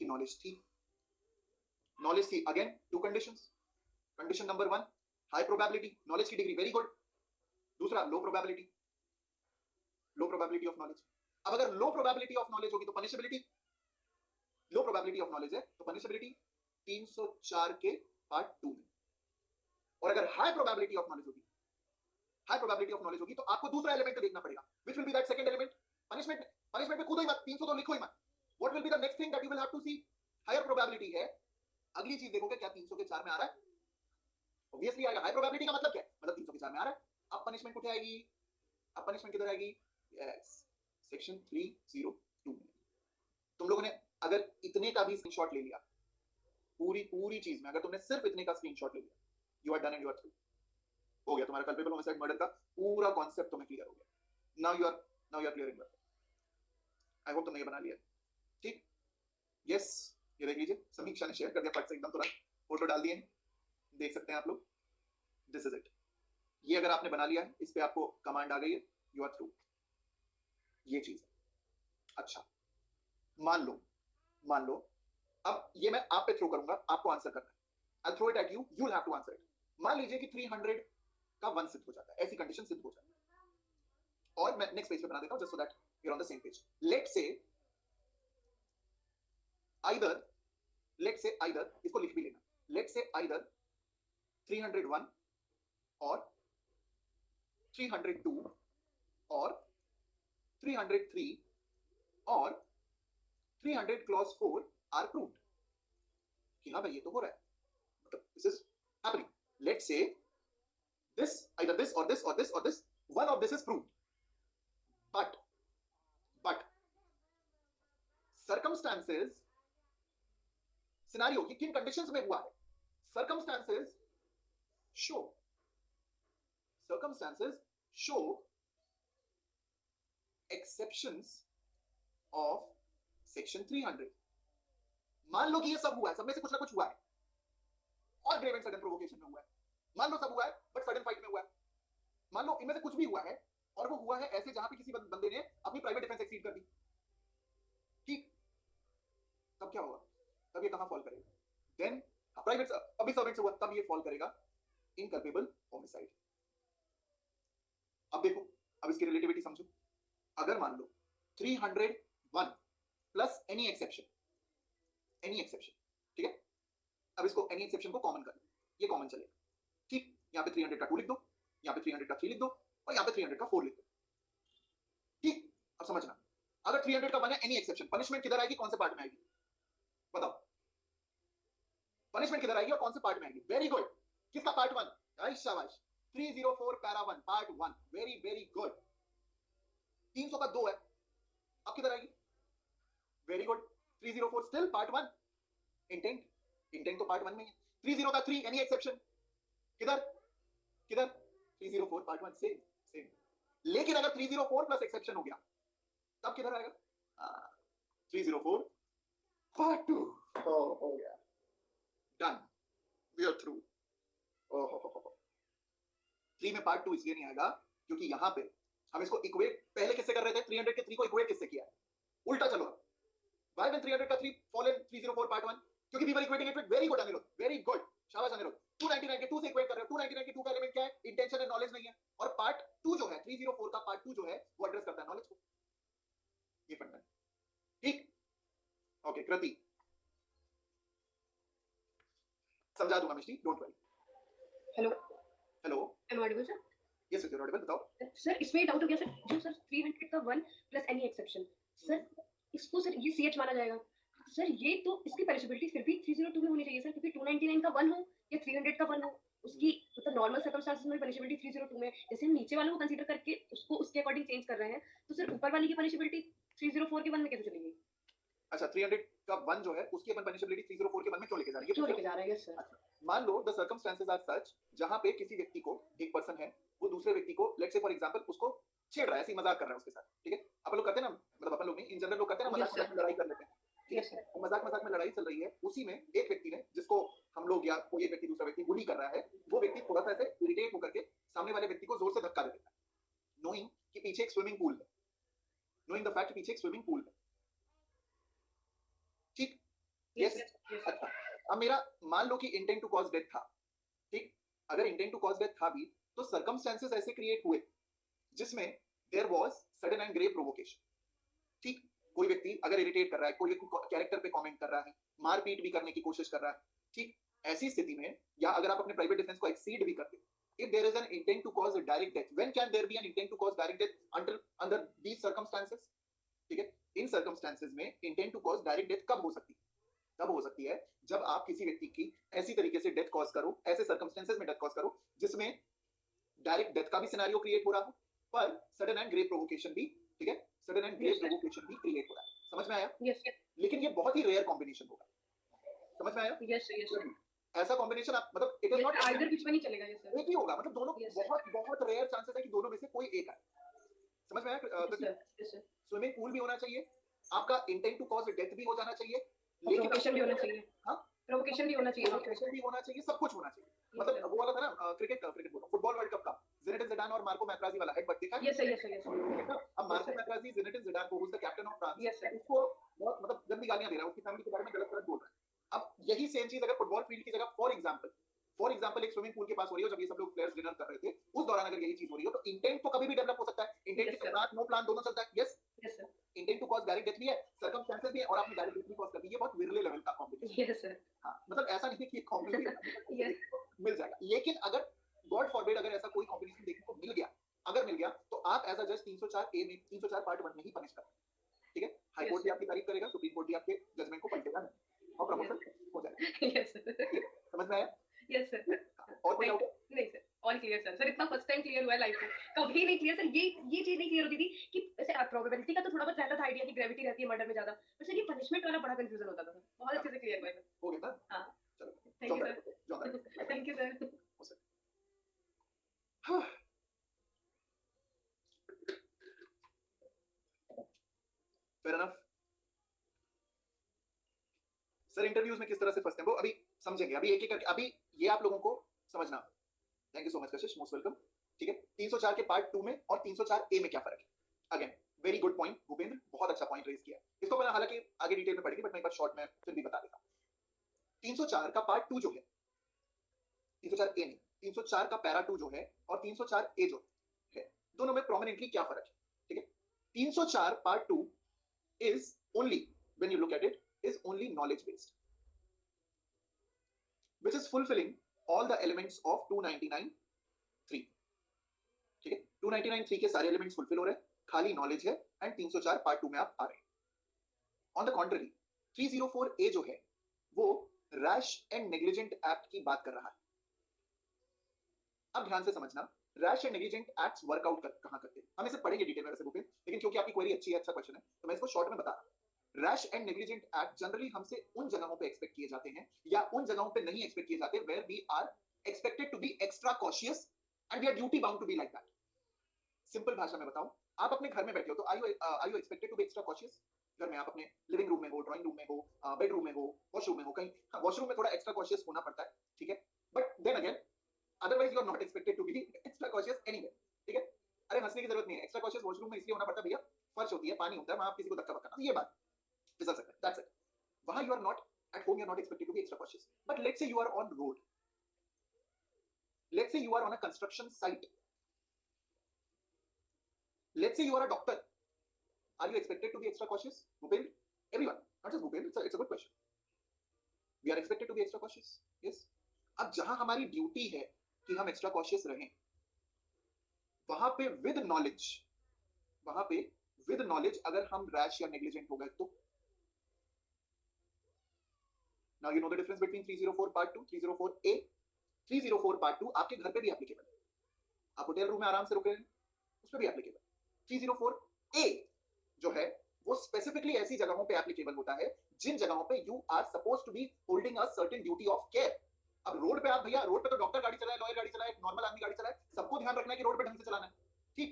कि नॉलेज थी, again 2 conditions. Condition number 1 high probability, knowledge की डिग्री वेरी गुड। दूसरा लो probability, low probability of knowledge. अब अगर लो प्रोबेबिलिटी ऑफ नॉलेज होगी तो पनिशेबिलिटी, लो प्रोबेबिलिटी ऑफ नॉलेज है तो पनिशेबिलिटी 304 के पार्ट 2 में। और अगर हाई प्रोबेबिलिटी ऑफ नॉलेज होगी, हाई प्रोबेबिलिटी ऑफ नॉलेज होगी तो आपको दूसरा एलिमेंट देखना पड़ेगा, which will be that second element. Punishment, punishment में कूदो ही मत, 300 तो लिखो ही मत। What will be the next thing that you will have to see? Higher probability है, अगली चीज देखोगे क्या 300 के 4 में आ रहा है, ऑब्वियसली आएगा। हाई प्रोबेबिलिटी का मतलब क्या है? मतलब 300 के 4 में आ रहा है। अब पनिशमेंट उठे आएगी, अब पनिशमेंट किधर आएगी? यस, सेक्शन 302 में। तुम लोगों ने अगर इतने का भी स्क्रीनशॉट ले लिया, पूरी पूरी चीज में अगर तुमने सिर्फ इतने का स्क्रीनशॉट ले लिया, you are done and you are through. हो गया तुम्हारा कल्पेबल होमिसाइड मर्डर का पूरा कॉन्सेप्ट तुम्हें क्लियर हो गया। Now you are clear in that. I hope तुमने ये बना लिया, ठीक? यस, ये देख लीजिए, समीक्षा ने शेयर कर दिया फट से एकदम तुरंत, फोटो डाल दिए, देख सकते हैं आप लोग। This is it. ये अगर आपने बना लिया है, इस पे आपको कमांड आ गई है, यू आर थ्रू। ये चीज है। अच्छा, मान लो, मान लो अब ये मैं आप पे थ्रो करूंगा, आपको आंसर करना है। I throw it at you, you will have to answer it. मान लीजिए कि 300 का 1 सिद्ध हो जाता है, ऐसी कंडीशन सिद्ध हो जाती है। और मैं नेक्स्ट पेज पे बना देता हूं just so that you are on the same page. Let's say either, let's say either, इसको लिख भी लेना, लेट्स से आइदर 301 और 302 और 303 और 300 क्लॉज 4 आर प्रूव्ड। कि हाँ भाई ये तो हो रहा है, मतलब this is happening. Let's say this, either this or this or this or this, one of this is proved, but circumstances, scenario, ये किन कंडीशंस में हुआ है? circumstances show, circumstances show exceptions of section 300। मान लो कि ये सब हुआ है, सब में से कुछ ना कुछ हुआ है, और ग्रेव एंड सडन प्रोवोकेशन में हुआ है। मान लो सब हुआ है बट सडन फाइट में हुआ है। मान लो इनमें से कुछ भी हुआ है और वो हुआ है ऐसे जहां पे किसी बंदे ने अपनी प्राइवेट डिफेंस एक्सीड कर दी, ठीक? तब क्या होगा? तब ये कहां फॉल करेगा? देन प्राइवेट, अभी सर्वेंट से हुआ, तब ये फॉल करेगा इनकल्पेबल होमिसाइड। अब देखो, अब इसकी रिलेटिविटी समझो। अगर मान लो 301 plus any exception, any exception, ठीक है? अब इसको एनी एक्सेप्शन को कॉमन कर लो, ये कॉमन चलेगा, ठीक? यहां पे 300 का 2 लिख दो, यहां पे 300 का 3 लिख दो, और यहां पे 300 का 4 लिख दो, ठीक? अब समझना, अगर 300 का 1 है, एनी एक्सेप्शन, पनिशमेंट किधर आएगी, कौन से पार्ट में आएगी? बताओ, पनिशमेंट किधर आएगी और कौन से पार्ट में आएगी? वेरी गुड, किसका पार्ट 1? आई शाबाश, 304 para 1 part 1, very very good. 300 का 2 है, अब किधर आएगी? Very good, 304 still part 1, intent, intent तो पार्ट 1 में ही है। 30 का 3 एनी एक्सेप्शन, किधर किधर? 304 पार्ट 1, सेम सेम। लेकिन अगर 304 प्लस एक्सेप्शन हो गया, तब किधर आएगा? 304 पार्ट 2। हो गया, डन, वी आर थ्रू। ओहो, 3 में पार्ट 2 इसलिए नहीं आएगा क्योंकि यहां पे हम इसको इक्वेट पहले किससे कर रहे थे? 300 के 3 को इक्वेट किससे किया है? उल्टा चलो, व्हाई व्हेन 300 का 3 फॉल इन 304 पार्ट 1? क्योंकि we were equating it with, very good Aniruddh, very good, शाबाश अनिरुद्ध। 299 के 2 से इक्वेट कर रहे हो, 299 के 2 का एलिमेंट क्या है? इंटेंशन एंड नॉलेज नहीं है। और पार्ट 2 जो है 304 का पार्ट 2 जो है वो एड्रेस करता है नॉलेज को। ये फंडा, ठीक? ओके कृति, समझा दूंगा Mishti, don't worry. Hello hello, am audible sir? Yes with audible, बताओ सर इसमें डाउट हो गया सर, जो सर 300 का 1 प्लस एनी एक्सेप्शन, सर इसको सर ये सीएच माना जाएगा सर? ये तो इसकी पनिशबिलिटी फिर भी 302 में होनी चाहिए सर, क्योंकि 299 का 1 हो या 300 का 1 हो, उसकी मतलब नॉर्मल सर्कमस्टेंसेस में पनिशबिलिटी 302 में। जैसे हम नीचे वालों को कंसीडर करके उसको उसके अकॉर्डिंग चेंज कर रहे हैं, तो सर ऊपर वाली की पनिशबिलिटी 304 के 1 में कैसे चलेगी? अच्छा, 300 का 1 जो है उसकी अपन पनिशबिलिटी 304 के 1 में क्यों लेके जा रही है? क्यों लेके जा रहा है? Yes sir. अच्छा, मान लो द सर्कमस्टेंसेस आर सच जहां पे किसी व्यक्ति को, एक पर्सन है, वो दूसरे व्यक्ति को लेट्स से फॉर एग्जांपल उसको छेड़ रहा है, ऐसे ही मजाक कर रहा है उसके साथ, ठीक है? अपन लोग करते हैं ना, मतलब अपन लोग नहीं, इन जनरल लोग करते हैं ना, Yes, मजाक मजाक में लड़ाई कर लेते हैं, ठीक Yes, है? sir. तो मजाक मजाक में लड़ाई चल रही है, उसी में एक व्यक्ति ने, जिसको हम लोग या कोई एक व्यक्ति दूसरा व्यक्ति बुली कर रहा है, वो व्यक्ति थोड़ा सा ऐसे इरिटेट होकर के सामने वाले व्यक्ति को जोर से धक्का दे देता है, नोइंग कि पीछे एक स्विमिंग पूल है, नोइंग द फैक्ट पीछे एक स्विमिंग पूल है, ठीक? Yes, yes, yes. अच्छा, अब मेरा मान लो कि इंटेंट टू कॉज डेथ था, ठीक? अगर इंटेंट टू कॉज डेथ था भी तो सर्कमस्टेंसेस ऐसे क्रिएट हुए जिसमें there was sudden and grave provocation. ठीक, कोई व्यक्ति अगर इरिटेट कर रहा है, कोई व्यक्ति कैरेक्टर पे कमेंट कर रहा है, मारपीट भी करने की कोशिश कर रहा है, ठीक, ऐसी स्थिति में या अगर आप अपने प्राइवेट डिफेंस को एक्सीड भी करते हो, if there is an intent to cause a direct death, when can there be an intent to cause direct death under these circumstances? ठीक है, इन सर्कमस्टेंसेज में intent to cause direct death कब हो सकती है? तब हो सकती है जब आप किसी व्यक्ति की ऐसी तरीके से डेथ कॉज करो, ऐसे सर्कमस्टेंसेज में डेथ कॉज करो जिसमें डायरेक्ट डेथ का भी सिनेरियो क्रिएट हो रहा हो, पर सडन एंड ग्रेव प्रोवोकेशन भी, ठीक है, sudden and grave Yes, sir. Provocation भी क्रिएट हो रहा है। समझ में आया? Yes, sir. लेकिन ये बहुत ही रेयर कॉम्बिनेशन होगा। समझ में आया? Yes, sir. Yes, sir. ऐसा कॉम्बिनेशन आप मतलब it is Yes, not sir. Either बीच में नहीं चलेगा। Yes, sir. एक ही होगा, मतलब दोनों Yes, sir. बहुत बहुत रेयर चांसेस है कि दोनों में से कोई एक आए। समझ में आया? Yes, sir. Yes, sir. Swimming pool भी होना चाहिए, आपका इंटेंट टू कॉज डेथ भी हो जाना चाहिए, और प्रोवोकेशन भी होना चाहिए। हाँ, प्रोवोकेशन भी होना चाहिए वहाँ पे। प्रोवोकेशन भी होना चाहिए, सब कुछ होना चाहिए। Yes, मतलब sir. वो वाला था ना क्रिकेट बोल रहा हूँ, फुटबॉल वर्ल्ड कप का ज़िनेडिन ज़िडान और मार्को मैट्राजी वाला हेडबट देखा है? Yes, sir. Yes, sir. Yes, sir. अब मार्को Yes, sir. मैट्राजी ज़िनेडिन ज़िडान को, who is the captain of France, Yes, sir. उसको बहुत मतलब गंदी गालियां दे रहा है, उसकी फैमिली के बारे में गलत-गलत बोल रहा है। अब यही सेम चीज अगर फुटबॉल फील्ड की जगह फॉर एग्जांपल एक स्विमिंग पूल के पास हो रही हो, जब ये सब लोग प्लेयर्स डिनर कर रहे थे, उस दौरान अगर यही चीज हो रही हो, तो इंटेंट तो कभी भी डेवलप हो सकता है। इंटेंट Yes, के sir. साथ नो प्लान दोनों चलता है। Yes, Yes, sir. Intent to cause direct death भी है, सर्कमस्टेंसेस भी है, और आपने डायरेक्ट डेथ भी कॉज कर दी। ये बहुत विरले लेवल का कॉम्बिनेशन। Yes, sir. हाँ, मतलब ऐसा नहीं है कि कॉमनली Yes. मिल जाएगा, लेकिन अगर गॉड फॉरबिड अगर ऐसा कोई कॉम्बिनेशन देखने को मिल गया, अगर मिल गया, तो आप एज अ जज 304 ए में 304 पार्ट 1 में ही पनिश कर, ठीक है? हाई Yes, कोर्ट भी sir. आपकी तारीफ करेगा, सुप्रीम कोर्ट भी आपके जजमेंट को पलटेगा नहीं, और प्रमोशन हो जाएगा। Yes, sir. समझ में आया? Yes, sir. और कोई डाउट? नहीं sir, all clear sir. Sir इतना फर्स्ट टाइम क्लियर हुआ है लाइफ में, कभी नहीं क्लियर सर। ये चीज नहीं क्लियर होती थी कि ऐसे प्रोबेबिलिटी का तो थोड़ा बहुत रहता था आइडिया कि ग्रेविटी रहती है मर्डर में ज्यादा, पर सर ये पनिशमेंट वाला बड़ा कंफ्यूजन होता था सर। बहुत अच्छे से क्लियर हुआ है। हो गया ना? हाँ, चलो, thank you John sir. Back, thank you sir. Fair enough. Sir interviews में किस तरह से फंसते हैं वो अभी समझेंगे, अभी एक एक करके, अभी ये आप लोगों को समझना। Thank you so much Kashish, most welcome. ठीक है, 304 के पार्ट 2 में और 304 ए में क्या फर्क है? Again very good point Bhupendra, बहुत अच्छा पॉइंट रेज किया। इसको अपना हालांकि आगे डिटेल में पढ़ेंगे, बट मैं एक बार शॉर्ट में फिर भी बता देता हूं। 304 का पार्ट 2 जो है, 304 ए नहीं, 304 का पैरा 2 जो है और 304 ए जो है, दोनों में प्रोमिनेंटली क्या फर्क है? ठीक है, 304 part 2 is only, when you look at it, is only knowledge based, which is fulfilling all the elements of 299(3). ठीक है, 299(3) के सारे एलिमेंट्स फुलफिल हो रहे हैं, खाली नॉलेज है, एंड 304 पार्ट 2 में आप आ रहे हैं। ऑन द कॉन्ट्ररी 304 ए जो है वो रैश एंड नेग्लिजेंट एक्ट की बात कर रहा है। अब ध्यान से समझना, rash and negligent acts workout कहां करते हैं, हम इसे पढ़ेंगे डिटेल में वैसे बुक में, लेकिन क्योंकि आपकी क्वेरी अच्छी है, अच्छा क्वेश्चन है, तो मैं इसको शॉर्ट में बता रहा हूं। Rash and negligent act generally हमसे उन जगहों पे एक्सपेक्ट किए जाते हैं या उन जगहों पे नहीं एक्सपेक्ट किए जाते where we are expected to be extra cautious and we are duty bound to be like that. Simple भाषा में बताऊं, आप अपने घर में बैठे हो तो are you expected to be extra cautious? घर में आप अपने लिविंग रूम में हो, ड्राइंग रूम में हो, बेडरूम में हो, वॉशरूम में हो, कहीं, हाँ, वॉशरूम में थोड़ा एक्स्ट्रा कॉशियस होना पड़ता है, ठीक है, but then again otherwise you are not expected to be extra cautious anywhere. ठीक है, अरे हंसने की जरूरत नहीं है, एक्स्ट्रा कॉशियस वॉशरूम में इसलिए होना पड़ता है भैया, फर्श होती है, पानी होता है, वहां आप किसी को धक्का मत करना, ये बात फिसल सकता है, दैट्स इट। वहां you are not at home, you are not expected to be extra cautious, but let's say you are on road, let's say you are on a construction site, let's say you are a doctor, are you expected to be extra cautious? Bhupendra, everyone, not just Bhupendra, it's a good question. We are expected to be extra cautious, yes. अब जहां हमारी ड्यूटी है कि हम एक्स्ट्रा कॉशियस रहें, वहां पे विद नॉलेज, वहां पे विद नॉलेज अगर हम रैश या नेग्लिजेंट हो गए तो, now you know the difference between 304 part 2, 304 A. 304 part 2 आपके घर पे भी एप्लीकेबल है, आप होटल रूम में आराम से रुक रहे हैं, उस पर भी एप्लीकेबल। 304 ए जो है वो स्पेसिफिकली ऐसी जगहों पे एप्लीकेबल होता है जिन जगहों पे you are suppose to be holding a certain duty of care. अब रोड पे आप भैया, रोड पे तो डॉक्टर गाड़ी चलाए, लॉयर गाड़ी चलाए, नॉर्मल आदमी गाड़ी चलाए, सबको ध्यान रखना है कि रोड पे ढंग से चलाना है, ठीक,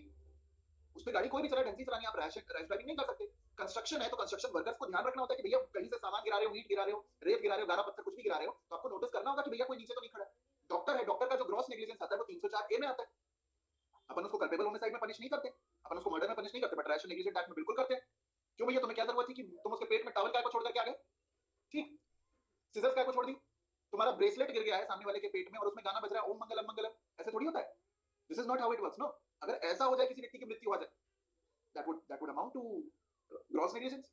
उस पे गाड़ी कोई भी चलाए ढंग से चलानी है, आप रैश ड्राइविंग नहीं कर सकते। कंस्ट्रक्शन है तो कंस्ट्रक्शन वर्कर्स को ध्यान रखना होता है कि भैया कहीं से सामान गिरा रहे हो, ईंट गिरा रहे हो, रेत गिरा रहे हो, गारा पत्थर कुछ भी गिरा रहे हो, तो आपको नोटिस करना होगा कि भैया कोई नीचे तो नहीं खड़ा है। डॉक्टर है, डॉक्टर का जो ग्रॉस नेग्लिजेंस आता है वो 304 ए में आता है, अपन उसको कल्पेबल होमिसाइड में पनिश नहीं करते, अपन उसको मर्डर में पनिश नहीं करते, बट रैश नेग्लिजेंट एक्ट में बिल्कुल करते हैं। क्यों भैया, तुम्हें क्या जरूरत थी कि तुम उसके पेट में टॉवल काय को छोड़ करके आ गए, ठीक, सीजर्स काय को छोड़ दी, तुम्हारा ब्रेसलेट गिर गया है सामने वाले के पेट में और उसमें गाना बज रहा है ओम मंगलम मंगलम, ऐसे थोड़ी होता है, this is not how it works, no. अगर ऐसा हो जाए किसी व्यक्ति की मृत्यु हो जाए, that would amount to gross negligence.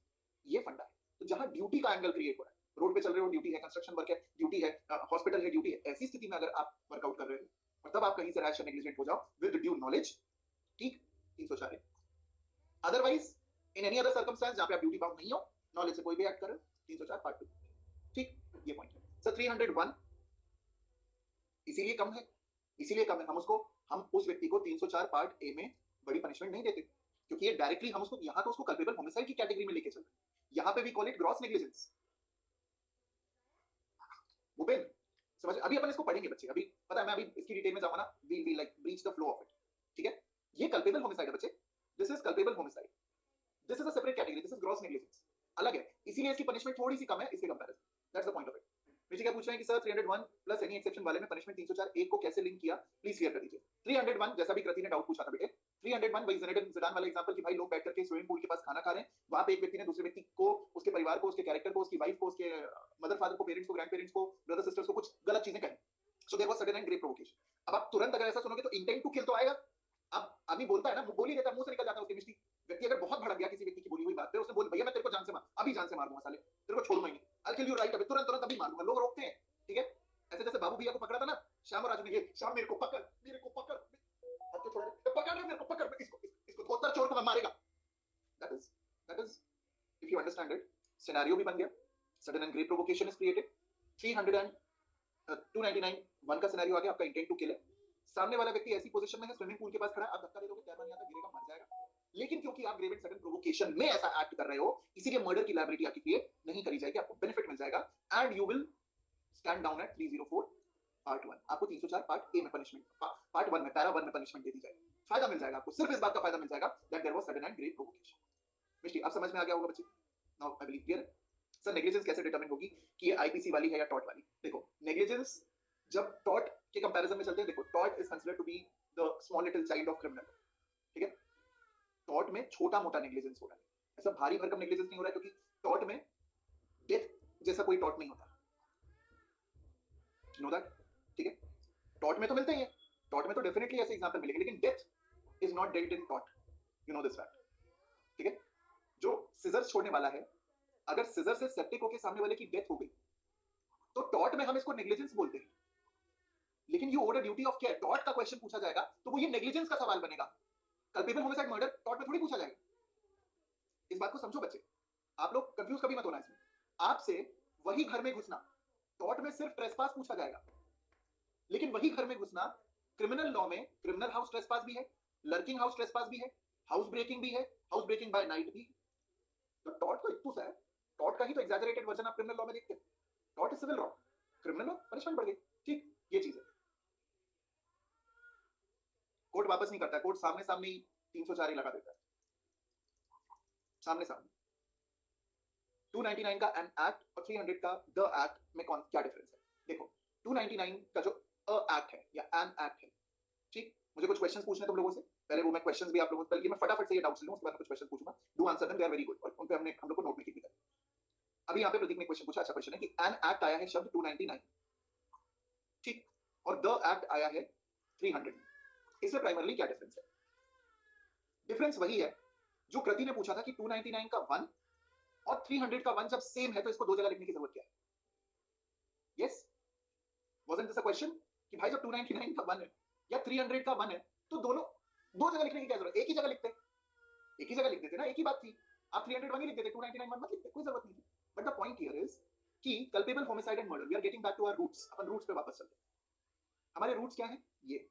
ये फंडा है। तो जहां ड्यूटी का एंगल क्रिएट हो रहा है, रोड पे चल रहे हो ड्यूटी है, कंस्ट्रक्शन वर्क है ड्यूटी है, हॉस्पिटल है ड्यूटी है, ऐसी स्थिति में अगर आप वर्कआउट कर रहे हो और तब आप कहीं से रैश या नेग्लिजेंट हो जाओ विद ड्यू नॉलेज, ठीक, 304 है। Otherwise in any other circumstance जहां पे आप ड्यूटी बाउंड नहीं हो, नॉलेज से कोई भी एक्ट कर रहे हो, 304 पार्ट 2, ठीक, ये पॉइंट है सर। 301 इसीलिए कम है, इसीलिए कम है, हम उस व्यक्ति को 304 पार्ट ए में बड़ी पनिशमेंट नहीं देते, क्योंकि ये डायरेक्टली हम उसको यहां तो उसको कल्पेबल होमिसाइड की कैटेगरी में लेके चल रहे हैं, यहां पे we call it gross negligence. Bhupen समझ, अभी अपन इसको पढ़ेंगे बच्चे, अभी पता है मैं अभी इसकी डिटेल में जाऊंगा ना, we like breach the flow of it, ठीक है। ये कल्पेबल होमिसाइड है बच्चे, this is culpable homicide, this is a separate category, this is gross negligence, अलग है, इसीलिए इसकी पनिशमेंट थोड़ी सी कम है इसके comparison, that's the point of it. मुझे क्या पूछ रहे हैं कि सर 301 प्लस एनी एक्सेप्शन वाले में पनिशमेंट 304 एक को कैसे लिंक किया, प्लीज क्लियर कर दीजिए। 301 जैसा भी कृति ने डाउट पूछा था बेटे, 301 वही ज़िनेडिन ज़िडान वाला एग्जांपल कि भाई लोग बैठ करके स्विमिंग पूल के पास खाना खा रहे हैं, वहां पे एक व्यक्ति ने दूसरे व्यक्ति को, उसके परिवार को, उसके कैरेक्टर को, उसकी वाइफ को, उसके मदर फादर को, पेरेंट्स को, ग्रैंड पेरेंट्स को, ब्रदर सिस्टर्स को कुछ गलत चीजें कही, so there was sudden and great provocation. अब आप तुरंत अगर ऐसा सुनोगे तो इंटेंट टू किल तो आएगा। अब आदमी बोलता है ना, बोल ही देता है, मुंह से निकल जाता है उसकी मिस्टी। व्यक्ति अगर बहुत भड़क गया किसी व्यक्ति की बोली हुई बात पे, उसने बोल भैया मैं तेरे को जान से मार, अभी जान से मार दूंगा साले, तेरे को छोड़ूंगा ही नहीं, आई किल यू राइट अभी, तुरंत तुरंत अभी मार दूंगा, लोग रोकते हैं, ठीक है। ऐसे जैसे बाबू भैया को पकड़ा था ना श्याम और राजू ने, ये श्याम मेरे को पकड़, मेरे को पकड़, हाथ क्यों छोड़ा रे? पकड़ रे, मेरे को पकड़, इसको धोतर चोर को मैं मारेगा। That is if you understand it, scenario भी बन गया, sudden and great provocation is created, 300 and 299 one का सिनेरियो आ गया, आपका इंटेंट टू किल है, सामने वाला व्यक्ति ऐसी पोजीशन में है, स्विमिंग पूल के पास खड़ा है, आप धक्का दे दोगे, तैरना नहीं आता, गिरेगा, मर जाएगा, लेकिन क्योंकि आप ग्रेव एंड सडन प्रोवोकेशन में ऐसा एक्ट कर रहे हो, इसीलिए मर्डर की लायबिलिटी आपकी क्रिएट नहीं करी जाएगी, आपको बेनिफिट मिल जाएगा, and you will stand down at 304 part 1, आपको 304 पार्ट ए में पनिशमेंट, पार्ट 1 में, पैरा 1 में पनिशमेंट दे दी जाएगी, फायदा मिल जाएगा आपको, सिर्फ इस बात का फायदा मिल जाएगा that there was sudden and great provocation. Mishti अब समझ में आ गया होगा बच्चे, now I believe clear. Sir negligence कैसे डिटरमिन होगी कि ये आईपीसी वाली है या टॉट वाली, देखो नेग्लिजेंस जब टॉट के कंपैरिजन में चलते हैं, देखो टॉट is considered to be the small little child of criminal, ठीक है, टॉट में छोटा मोटा नेग्लिजेंस हो रहा है, ऐसा भारी भरकम नेग्लिजेंस नहीं हो रहा है, क्योंकि टॉट में डेथ जैसा कोई टॉट नहीं होता, नो दैट, ठीक है, टॉट में तो मिलते ही है, टॉट में तो डेफिनेटली ऐसे एग्जांपल मिलेंगे, लेकिन death is not dealt in taught, you know this fact, ठीक है। जो सिजर छोड़ने वाला है, अगर सिजर से सेप्टिक होकर सामने वाले की डेथ हो गई तो टॉट में हम इसको नेग्लिजेंस बोलते हैं, लेकिन you owed a duty of care, टॉट का क्वेश्चन पूछा जाएगा तो वो ये नेग्लिजेंस का सवाल बनेगा, कल्पेबल होमिसाइड मर्डर टॉट में थोड़ी पूछा जाएगा, इस बात को समझो बच्चे, आप लोग कंफ्यूज कभी मत होना इसमें, आपसे वही घर में घुसना, टॉट में सिर्फ ट्रेसपास पूछा जाएगा, लेकिन वही घर में घुसना क्रिमिनल लॉ में क्रिमिनल हाउस ट्रेसपास भी है, लर्किंग हाउस ट्रेसपास भी है, हाउस ब्रेकिंग भी है, हाउस ब्रेकिंग बाय नाइट भी, तो टॉट तो इतना सा है, टॉट का ही तो एग्जैजरेटेड वर्जन आप क्रिमिनल लॉ में देखते हैं, टॉट is civil law, criminal law punishment बढ़ गई, ठीक, ये चीज है, कोर्ट वापस नहीं करता है, कोर्ट सामने सामने ही 304 ही लगा देता है, सामने सामने। 299 का एन एक्ट और 300 का द एक्ट में कौन क्या डिफरेंस है, देखो 299 का जो अ एक्ट है या एन एक्ट है, ठीक, मुझे कुछ क्वेश्चंस पूछने तुम लोगों से, पहले वो मैं क्वेश्चंस भी आप लोगों से, बल्कि मैं फटाफट से ये डाउट्स ले लूं, उसके बाद मैं कुछ क्वेश्चन पूछूंगा, do answer them, they are very good, और उन पे हम लोग को नोट लिखनी है। अभी यहाँ पे प्रतीक ने क्वेश्चन पूछा, अच्छा क्वेश्चन है कि एन एक्ट आया है शब्द 299, ठीक, और द एक्ट आया है 300, इसमें प्राइमरली क्या डिफरेंस है, डिफरेंस वही है जो कृति ने पूछा था कि 299 का 1 और 300 का 1 जब सेम है तो इसको दो जगह लिखने की जरूरत क्या है, yes, wasn't this a question कि भाई जब 299 का 1 है या 300 का 1 है तो दोनों दो जगह लिखने की क्या जरूरत, एक ही जगह लिखते, एक ही जगह लिख देते ना, एक ही बात थी, आप 301 ही लिख देते, 299 1 मत लिखते, कोई जरूरत नहीं थी, but the point here is कि culpable homicide and murder, we are getting back to our roots, अपन रूट्स पे वापस चलते हैं, हमारे रूट्स क्या है, ये,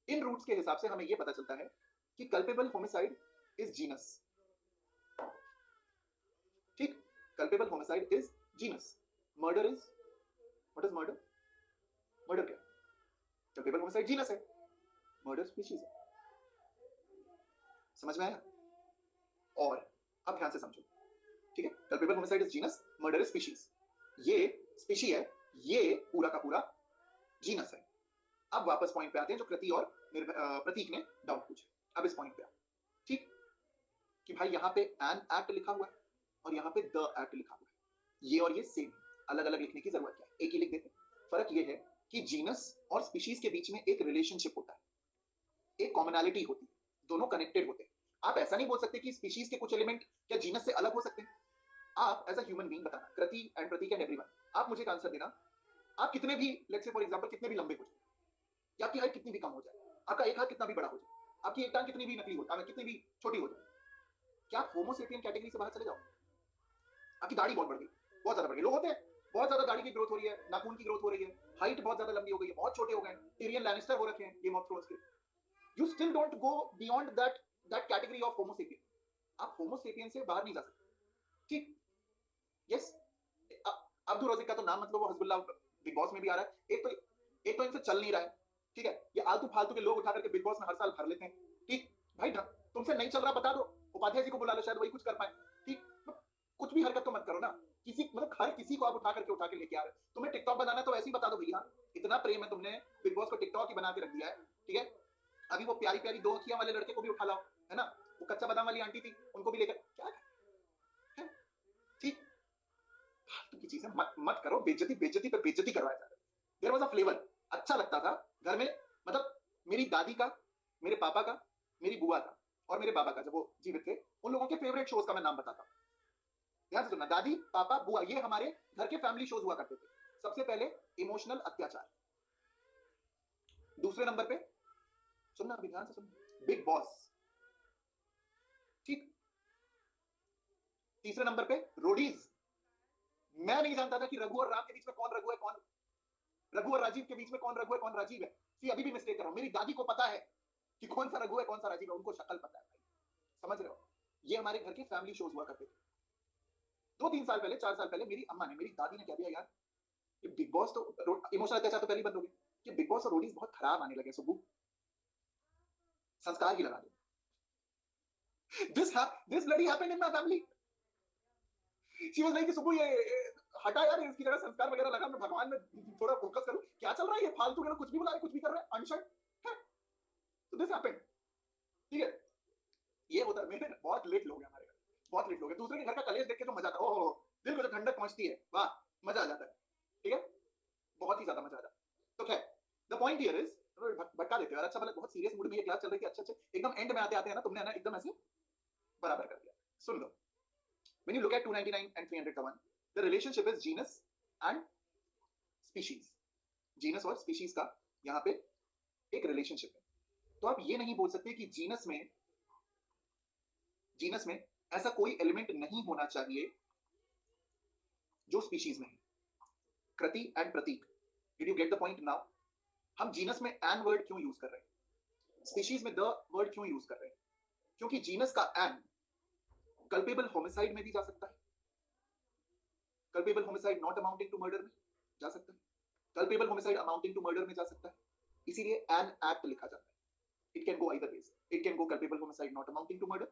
इन रूट्स के हिसाब से हमें ये पता चलता है कि कल्पेबल होमिसाइड इज जीनस, ठीक, culpable homicide is genus, murder is, what is murder, murder क्या, कल्पेबल होमिसाइड जीनस है, मर्डर स्पीशीज है, समझ में आया, और अब ध्यान से समझो, ठीक है, culpable homicide is genus, murder is species, ये स्पीशी है, ये पूरा का पूरा जीनस है। अब वापस पॉइंट पे आते हैं जो कृति और प्रतीक ने डाउट पूछे, अब इस पॉइंट पे ठीक, कि भाई यहाँ पे एन एक्ट लिखा हुआ है और यहाँ पे द एक्ट लिखा हुआ है, ये और ये सेम, अलग अलग लिखने की जरूरत क्या है, एक ही लिख देते, फर्क ये है कि जीनस और स्पीशीज के बीच में एक रिलेशनशिप होता है, एक कॉमनैलिटी होती है, दोनों कनेक्टेड होते हैं, आप ऐसा नहीं बोल सकते कि स्पीशीज के कुछ एलिमेंट क्या जीनस से अलग हो सकते हैं। आप एज अ ह्यूमन बीइंग बताना, कृति एंड प्रतीक एंड एवरीवन, आप मुझे एक आंसर देना। आप कितने भी, लेट्स से फॉर एग्जांपल, कितने भी लंबे हो जाए, या आपकी हाइट कितनी भी कम हो जाए, आपका एक हाथ कितना भी बड़ा हो जाए, आपकी एक टांग कितनी भी नकली हो, कितनी भी छोटी हो जाए, क्या आप होमोसेपियन कैटेगरी से बाहर चले जाओ? आपकी दाढ़ी बहुत बढ़ गई, बहुत ज्यादा बढ़ गई, लोग होते हैं बहुत ज्यादा दाढ़ी की ग्रोथ हो रही है, नाखून की ग्रोथ हो रही है, हाइट बहुत ज्यादा लंबी हो गई है, बहुत छोटे हो गए, टिरियन लैनिस्टर हो रखे हैं गेम ऑफ थ्रोन्स के। You still don't go beyond that that category of Homo sapien. आप होमोसेपियन से बाहर नहीं जा सकते। ठीक, यस। अब्दुल रजीक का तो नाम मतलब वो हजबुल्ला बिग बॉस में भी आ रहा है। एक तो इनसे चल नहीं रहा है, ठीक है, ये आलतू फालतू के लोग उठा करके बिग बॉस में हर साल भर लेते हैं। ठीक भाई, तुमसे नहीं चल रहा बता दो, उपाध्याय जी को बुला लो, शायद वही कुछ कर पाए। ठीक, कुछ भी हरकत तो मत करो ना, किसी मतलब हर किसी को आप उठा के लेके आ रहे हो। तुम्हें टिकटॉक बनाना तो ऐसे ही बता दो भैया, इतना प्रेम है तुमने बिग बॉस को टिकटॉक ही बना के रख दिया है। ठीक है, अभी वो प्यारी प्यारी दो अखियां वाले लड़के को भी उठा लाओ, है ना, वो कच्चा बादाम वाली आंटी थी, उनको भी लेकर क्या है? ठीक, फालतू की चीजें मत करो। बेइज्जती बेइज्जती पे बेइज्जती करवाया जा रहा है। देयर वाज अ फ्लेवर, अच्छा लगता था घर में, मतलब मेरी दादी का, मेरे पापा का, मेरी बुआ का और मेरे बाबा का, जब वो जीवित थे, उन लोगों के फेवरेट शोज का मैं नाम बताता हूं। ध्यान से सुनना, दादी पापा बुआ, ये हमारे घर के फैमिली शोज हुआ करते थे। सबसे पहले इमोशनल अत्याचार, दूसरे नंबर पे, सुनना अभी ध्यान से सुनना, बिग बॉस। ठीक, तीसरे नंबर पे रोडीज। मैं नहीं जानता था कि रघु और राम के बीच में कौन रघु है, कौन रघु और राजीव के बीच में कौन रघु है, कौन राजीव है। सी, अभी भी मिस्टेक कर रहा हूं। मेरी दादी को पता है कि कौन सा रघु है, कौन सा राजीव है, उनको शक्ल पता है भाई। समझ रहे हो? ये हमारे घर के फैमिली शोज हुआ करते थे। 2-3 साल पहले, 4 साल पहले, मेरी अम्मा ने, मेरी दादी ने क्या दिया यार, ये बिग बॉस तो, इमोशनल अत्याचार तो पहले ही बंद हो गए, कि बिग बॉस और रोडीज बहुत खराब आने लगे, सुबह संस्कार ही लगा दो। This bloody happened in my family. She was like, सुबह ये हटा यार, इसकी जगह संस्कार वगैरह लगा, मैं भगवान में थोड़ा फोकस करूं। क्या चल रहा है ये फालतू के लोग, कुछ भी बुला रहे, कुछ भी कर रहे हैं, अनशन है। तो दिस हैपेंड। ठीक है, ये होता है। मेरे बहुत लेट लोग हैं हमारे घर, बहुत लेट लोग हैं। दूसरे के घर का कलेश देख के तो मजा आता है, ओहो, दिल को जो ठंडक पहुंचती है, वाह, मजा आ जाता है। ठीक है, बहुत ही ज्यादा मजा आता है। तो खैर, द पॉइंट हियर इज, भटका देते हो यार। अच्छा भला बहुत सीरियस मूड में ये क्लास चल रही थी, अच्छे अच्छे एकदम एंड में आते आते हैं ना, तुमने है ना एकदम ऐसे बराबर कर दिया। सुन लो, when you look at 299 and 300 का one, the relationship is genus and species। Genus और स्पीशीज का यहाँ पे एक रिलेशनशिप है। तो आप ये नहीं बोल सकते कि जीनस में ऐसा कोई एलिमेंट नहीं होना चाहिए जो स्पीशीज में है। Kriti and Pratik, did you get the point now? हम जीनस में एन वर्ड क्यों यूज कर रहे हैं, स्पीशीज में द वर्ड क्यों यूज कर रहे हैं? क्योंकि जीनस का एन कल्पेबल होमिसाइड में भी जा सकता है, culpable homicide not amounting to murder में जा सकता है, culpable homicide amounting to murder में जा सकता है। इसीलिए एन एक्ट लिखा जाता है। It can go either ways, it can go culpable homicide not amounting to murder,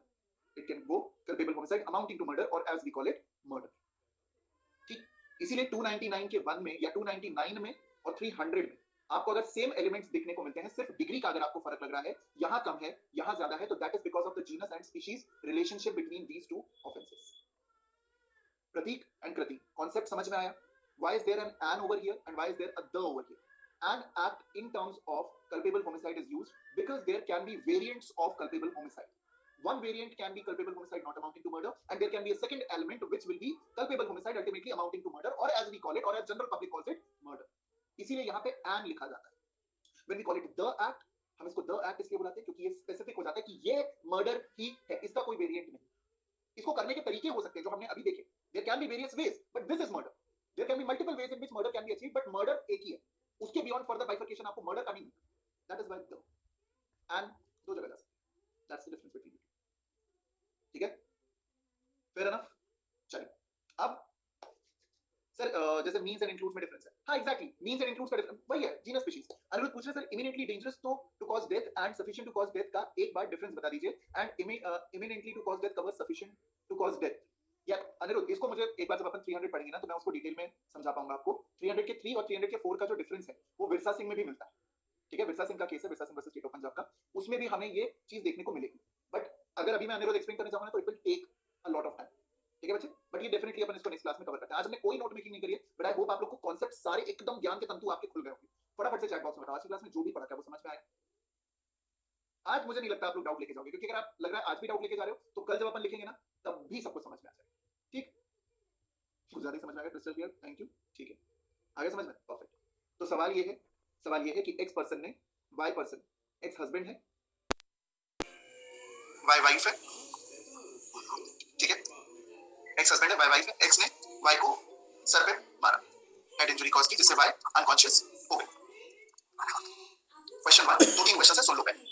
it can go culpable homicide amounting to murder, और as we call it, murder. ठीक, इसीलिए 299 के वन में या 299 में और 300 में आपको अगर सेम एलिमेंट्स दिखने को मिलते हैं, सिर्फ डिग्री का अगर आपको फर्क लग रहा है, यहां कम है यहां ज्यादा है, तो that is because of the genus and species relationship between these two offences. Prateek and Kriti concept समझ में आया? Why is there an over here and why is there a the over here? An act in terms of culpable homicide is used because there can be variants of culpable homicide. One variant can be culpable homicide not amounting to murder, and there can be a second element which will be culpable homicide ultimately amounting to murder, or as we call it, or as general public calls it, murder. इसीलिए यहाँ पे an लिखा जाता है। When we call it the act, हम इसको the act इसलिए बुलाते हैं क्योंकि ये स्पेसिफिक हो जाता है कि ये मर्डर ही है, इसका कोई वेरिएंट नहीं। इसको करने के तरीके हो सकते हैं जो हमने अभी देखे, there can be various ways, but this is murder. There can be multiple ways in which murder can be achieved, but murder एक ही है। उसके बियॉन्ड फर्दर बाइफर्केशन आपको मर्डर का नहीं मिलता। That is why the end दो जगह जा सकते हैं। That's the difference between. ठीक है, फेयर एनफ। चलिए, अब सर जैसे मीन्स एंड इंक्लूड्स में डिफरेंस है। हाँ एग्जैक्टली, मीन्स एंड इंक्लूड्स का डिफरेंस वही है, जीनस स्पीशीज। अनिरुद्ध पूछ रहे sir, imminently dangerous to cause death and sufficient to cause death का एक बार डिफरेंस बता दीजिए। And imminently to cause death covers sufficient to cause death. या अनिरुद्ध, इसको मुझे एक बार जब अपन 300 पढ़ेंगे ना, तो मैं उसको डिटेल में समझा पाऊंगा आपको। 300 के 3 और 300 के 4 का जो डिफरेंस है वो विरसा सिंह में भी मिलता है। ठीक है, विरसा सिंह का केस है, Virsa Singh versus state of Punjab का, उसमें भी हमें ये चीज देखने को मिलेगी। बट अगर अभी मैं अनिरुद्ध एक्सप्लेन करने जाऊंगा ना, तो it will take a lot of time. ठीक है बच्चे, बट ये डेफिनेटली अपन इसको नेक्स्ट क्लास में कवर करते हैं। आज हमने कोई नोट मेकिंग नहीं करी है, बट आई होप आप लोग को कॉन्सेप्ट सारे एकदम ज्ञान के तंतु आपके खुल गए होंगे। फटाफट से चैट बॉक्स में बताओ आज की क्लास में जो भी पढ़ा था वो समझ में आया? आज मुझे नहीं लगता आप लोग डाउट लेके जाओगे, क्योंकि अगर आप लग रहा है आज भी डाउट लेके जा रहे हो तो कल जब अपन लिखेंगे ना तब भी सबको समझ में आ जाएगा। ठीक, कुछ ज्यादा समझ में आ गया? Crystal clear, thank you. ठीक है, आगे समझ में? परफेक्ट। तो सवाल ये है कि एक्स पर्सन ने वाई पर्सन, एक्स हस्बैंड है, वाई वाइफ है, ठीक है, एक्स हस्बैंड है, वाई वाइफ है, एक्स ने वाई को सर पे मारा, हेड इंजरी कॉज की, जिससे वाई अनकॉन्शियस हो गई। क्वेश्चन 1, दो तीन क्वेश्चन है, सुन लो पहले।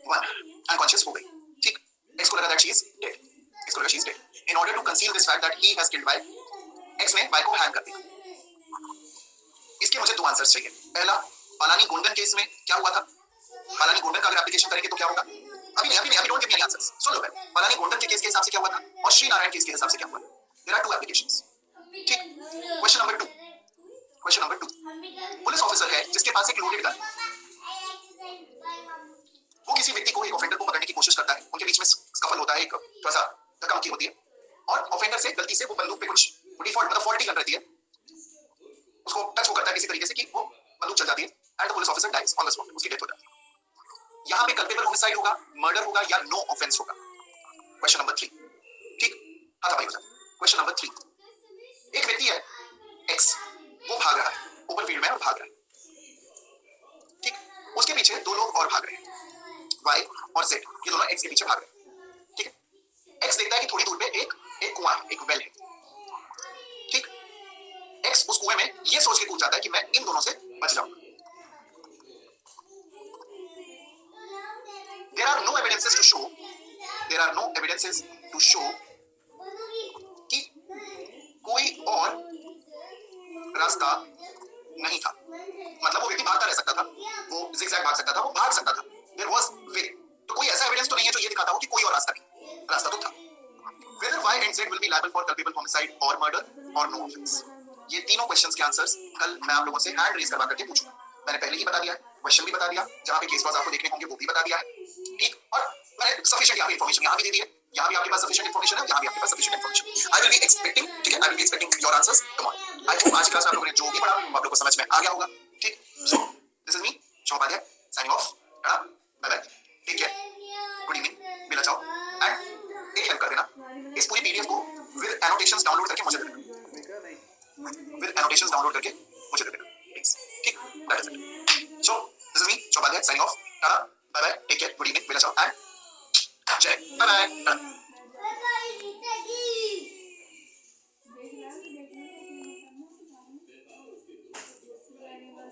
1, अनकॉन्शियस हो गई, ठीक, एक्स को लगा that she is dead, X को लगा she is dead. In order to conceal this fact that he has killed Y, X ने वाई को हैंग कर दिया। इसके मुझे दो आंसर्स चाहिए। पहला, पालानी गोंडन केस में क्या हुआ था? पालानी गोंडन का अगर एप्लीकेशन करेंगे तो क्या होगा? अभी don't give me any answers, सुन लो पहले। पालानी गोंडन के केस के हिसाब से क्या हुआ था और श्री नारायण केस के हिसाब से क्या हुआ? देयर आर टू एप्लीकेशंस, ठीक। क्वेश्चन नंबर 2, पुलिस ऑफिसर है जिसके पास एक लोडेड गन, वो किसी व्यक्ति को, एक ऑफेंडर को पकड़ने की कोशिश करता है, उनके बीच में स्कफल होता है, एक थोड़ा सा धक्का मुक्की होती है, और ऑफेंडर से गलती से वो बंदूक पे कुछ डिफॉल्ट मतलब फॉल्टी गन रहती है, उसको टच वो करता है किसी तरीके से कि वो बंदूक चल जाती है, and the police officer dies on the spot, उसकी डेथ हो जाती है। यहाँ पे कल्पेबल होमिसाइड होगा, मर्डर होगा, या नो ऑफेंस होगा? क्वेश्चन नंबर 3, ठीक, हाथापाई हो जाए। क्वेश्चन नंबर 3, एक व्यक्ति है एक्स, वो भाग रहा है ओपन फील्ड में और भाग रहा है, ठीक, उसके पीछे दो लोग और भाग रहे हैं, वाई और जेड, ये दोनों एक्स के पीछे भाग रहे हैं, ठीक है। एक्स देखता है कि थोड़ी दूर पे एक कुआं है, एक वेल है, ठीक। एक्स उस कुएं में ये सोच के कूद जाता है कि मैं इन दोनों से बच जाऊंगा। There are no evidences to show कि कोई और रास्ता नहीं था, मतलब वो व्यक्ति भागता रह सकता था, वो zigzag भाग सकता था, वो भाग सकता था, there was way, तो कोई ऐसा एविडेंस तो नहीं है जो ये दिखाता हो कि कोई और रास्ता नहीं, रास्ता तो था। Whether Y and Z will be liable for culpable homicide or murder or no offense, ये तीनों क्वेश्चंस के आंसर्स कल मैं आप लोगों से हैंड रेज करवा करके पूछूंगा। मैंने पहले ही बता दिया है, क्वेश्चन भी बता दिया, जहां पे केस लॉज आपको देखने होंगे वो भी बता दिया है, ठीक। और मैंने सफिशिएंट यहाँ पे इन्फॉर्मेशन यहाँ भी दे दी है, यहाँ भी आपके पास सफिशिएंट इन्फॉर्मेशन है, यहाँ भी आपके पास sufficient information. I will be expecting, ठीक है, I will be expecting your answers tomorrow. I hope आज की क्लास में आप लोगों ने जो भी पढ़ा वो आप लोगों को समझ में आ गया होगा, ठीक। So this is me Shobhadhyay signing off, bye bye, take care, good evening, मिला चाओ, एंड एक हेल्प कर देना, इस पूरी पीडीएफ को विद एनोटेशंस डाउनलोड करके मुझे दे देना, विद एनोटेशंस डाउनलोड करके मुझे दे देना प्लीज, ठीक, that is it. So this is me Shobhadhyay signing off, bye bye, take care, good evening, मिला चाओ, एंड जय, बाय बाय।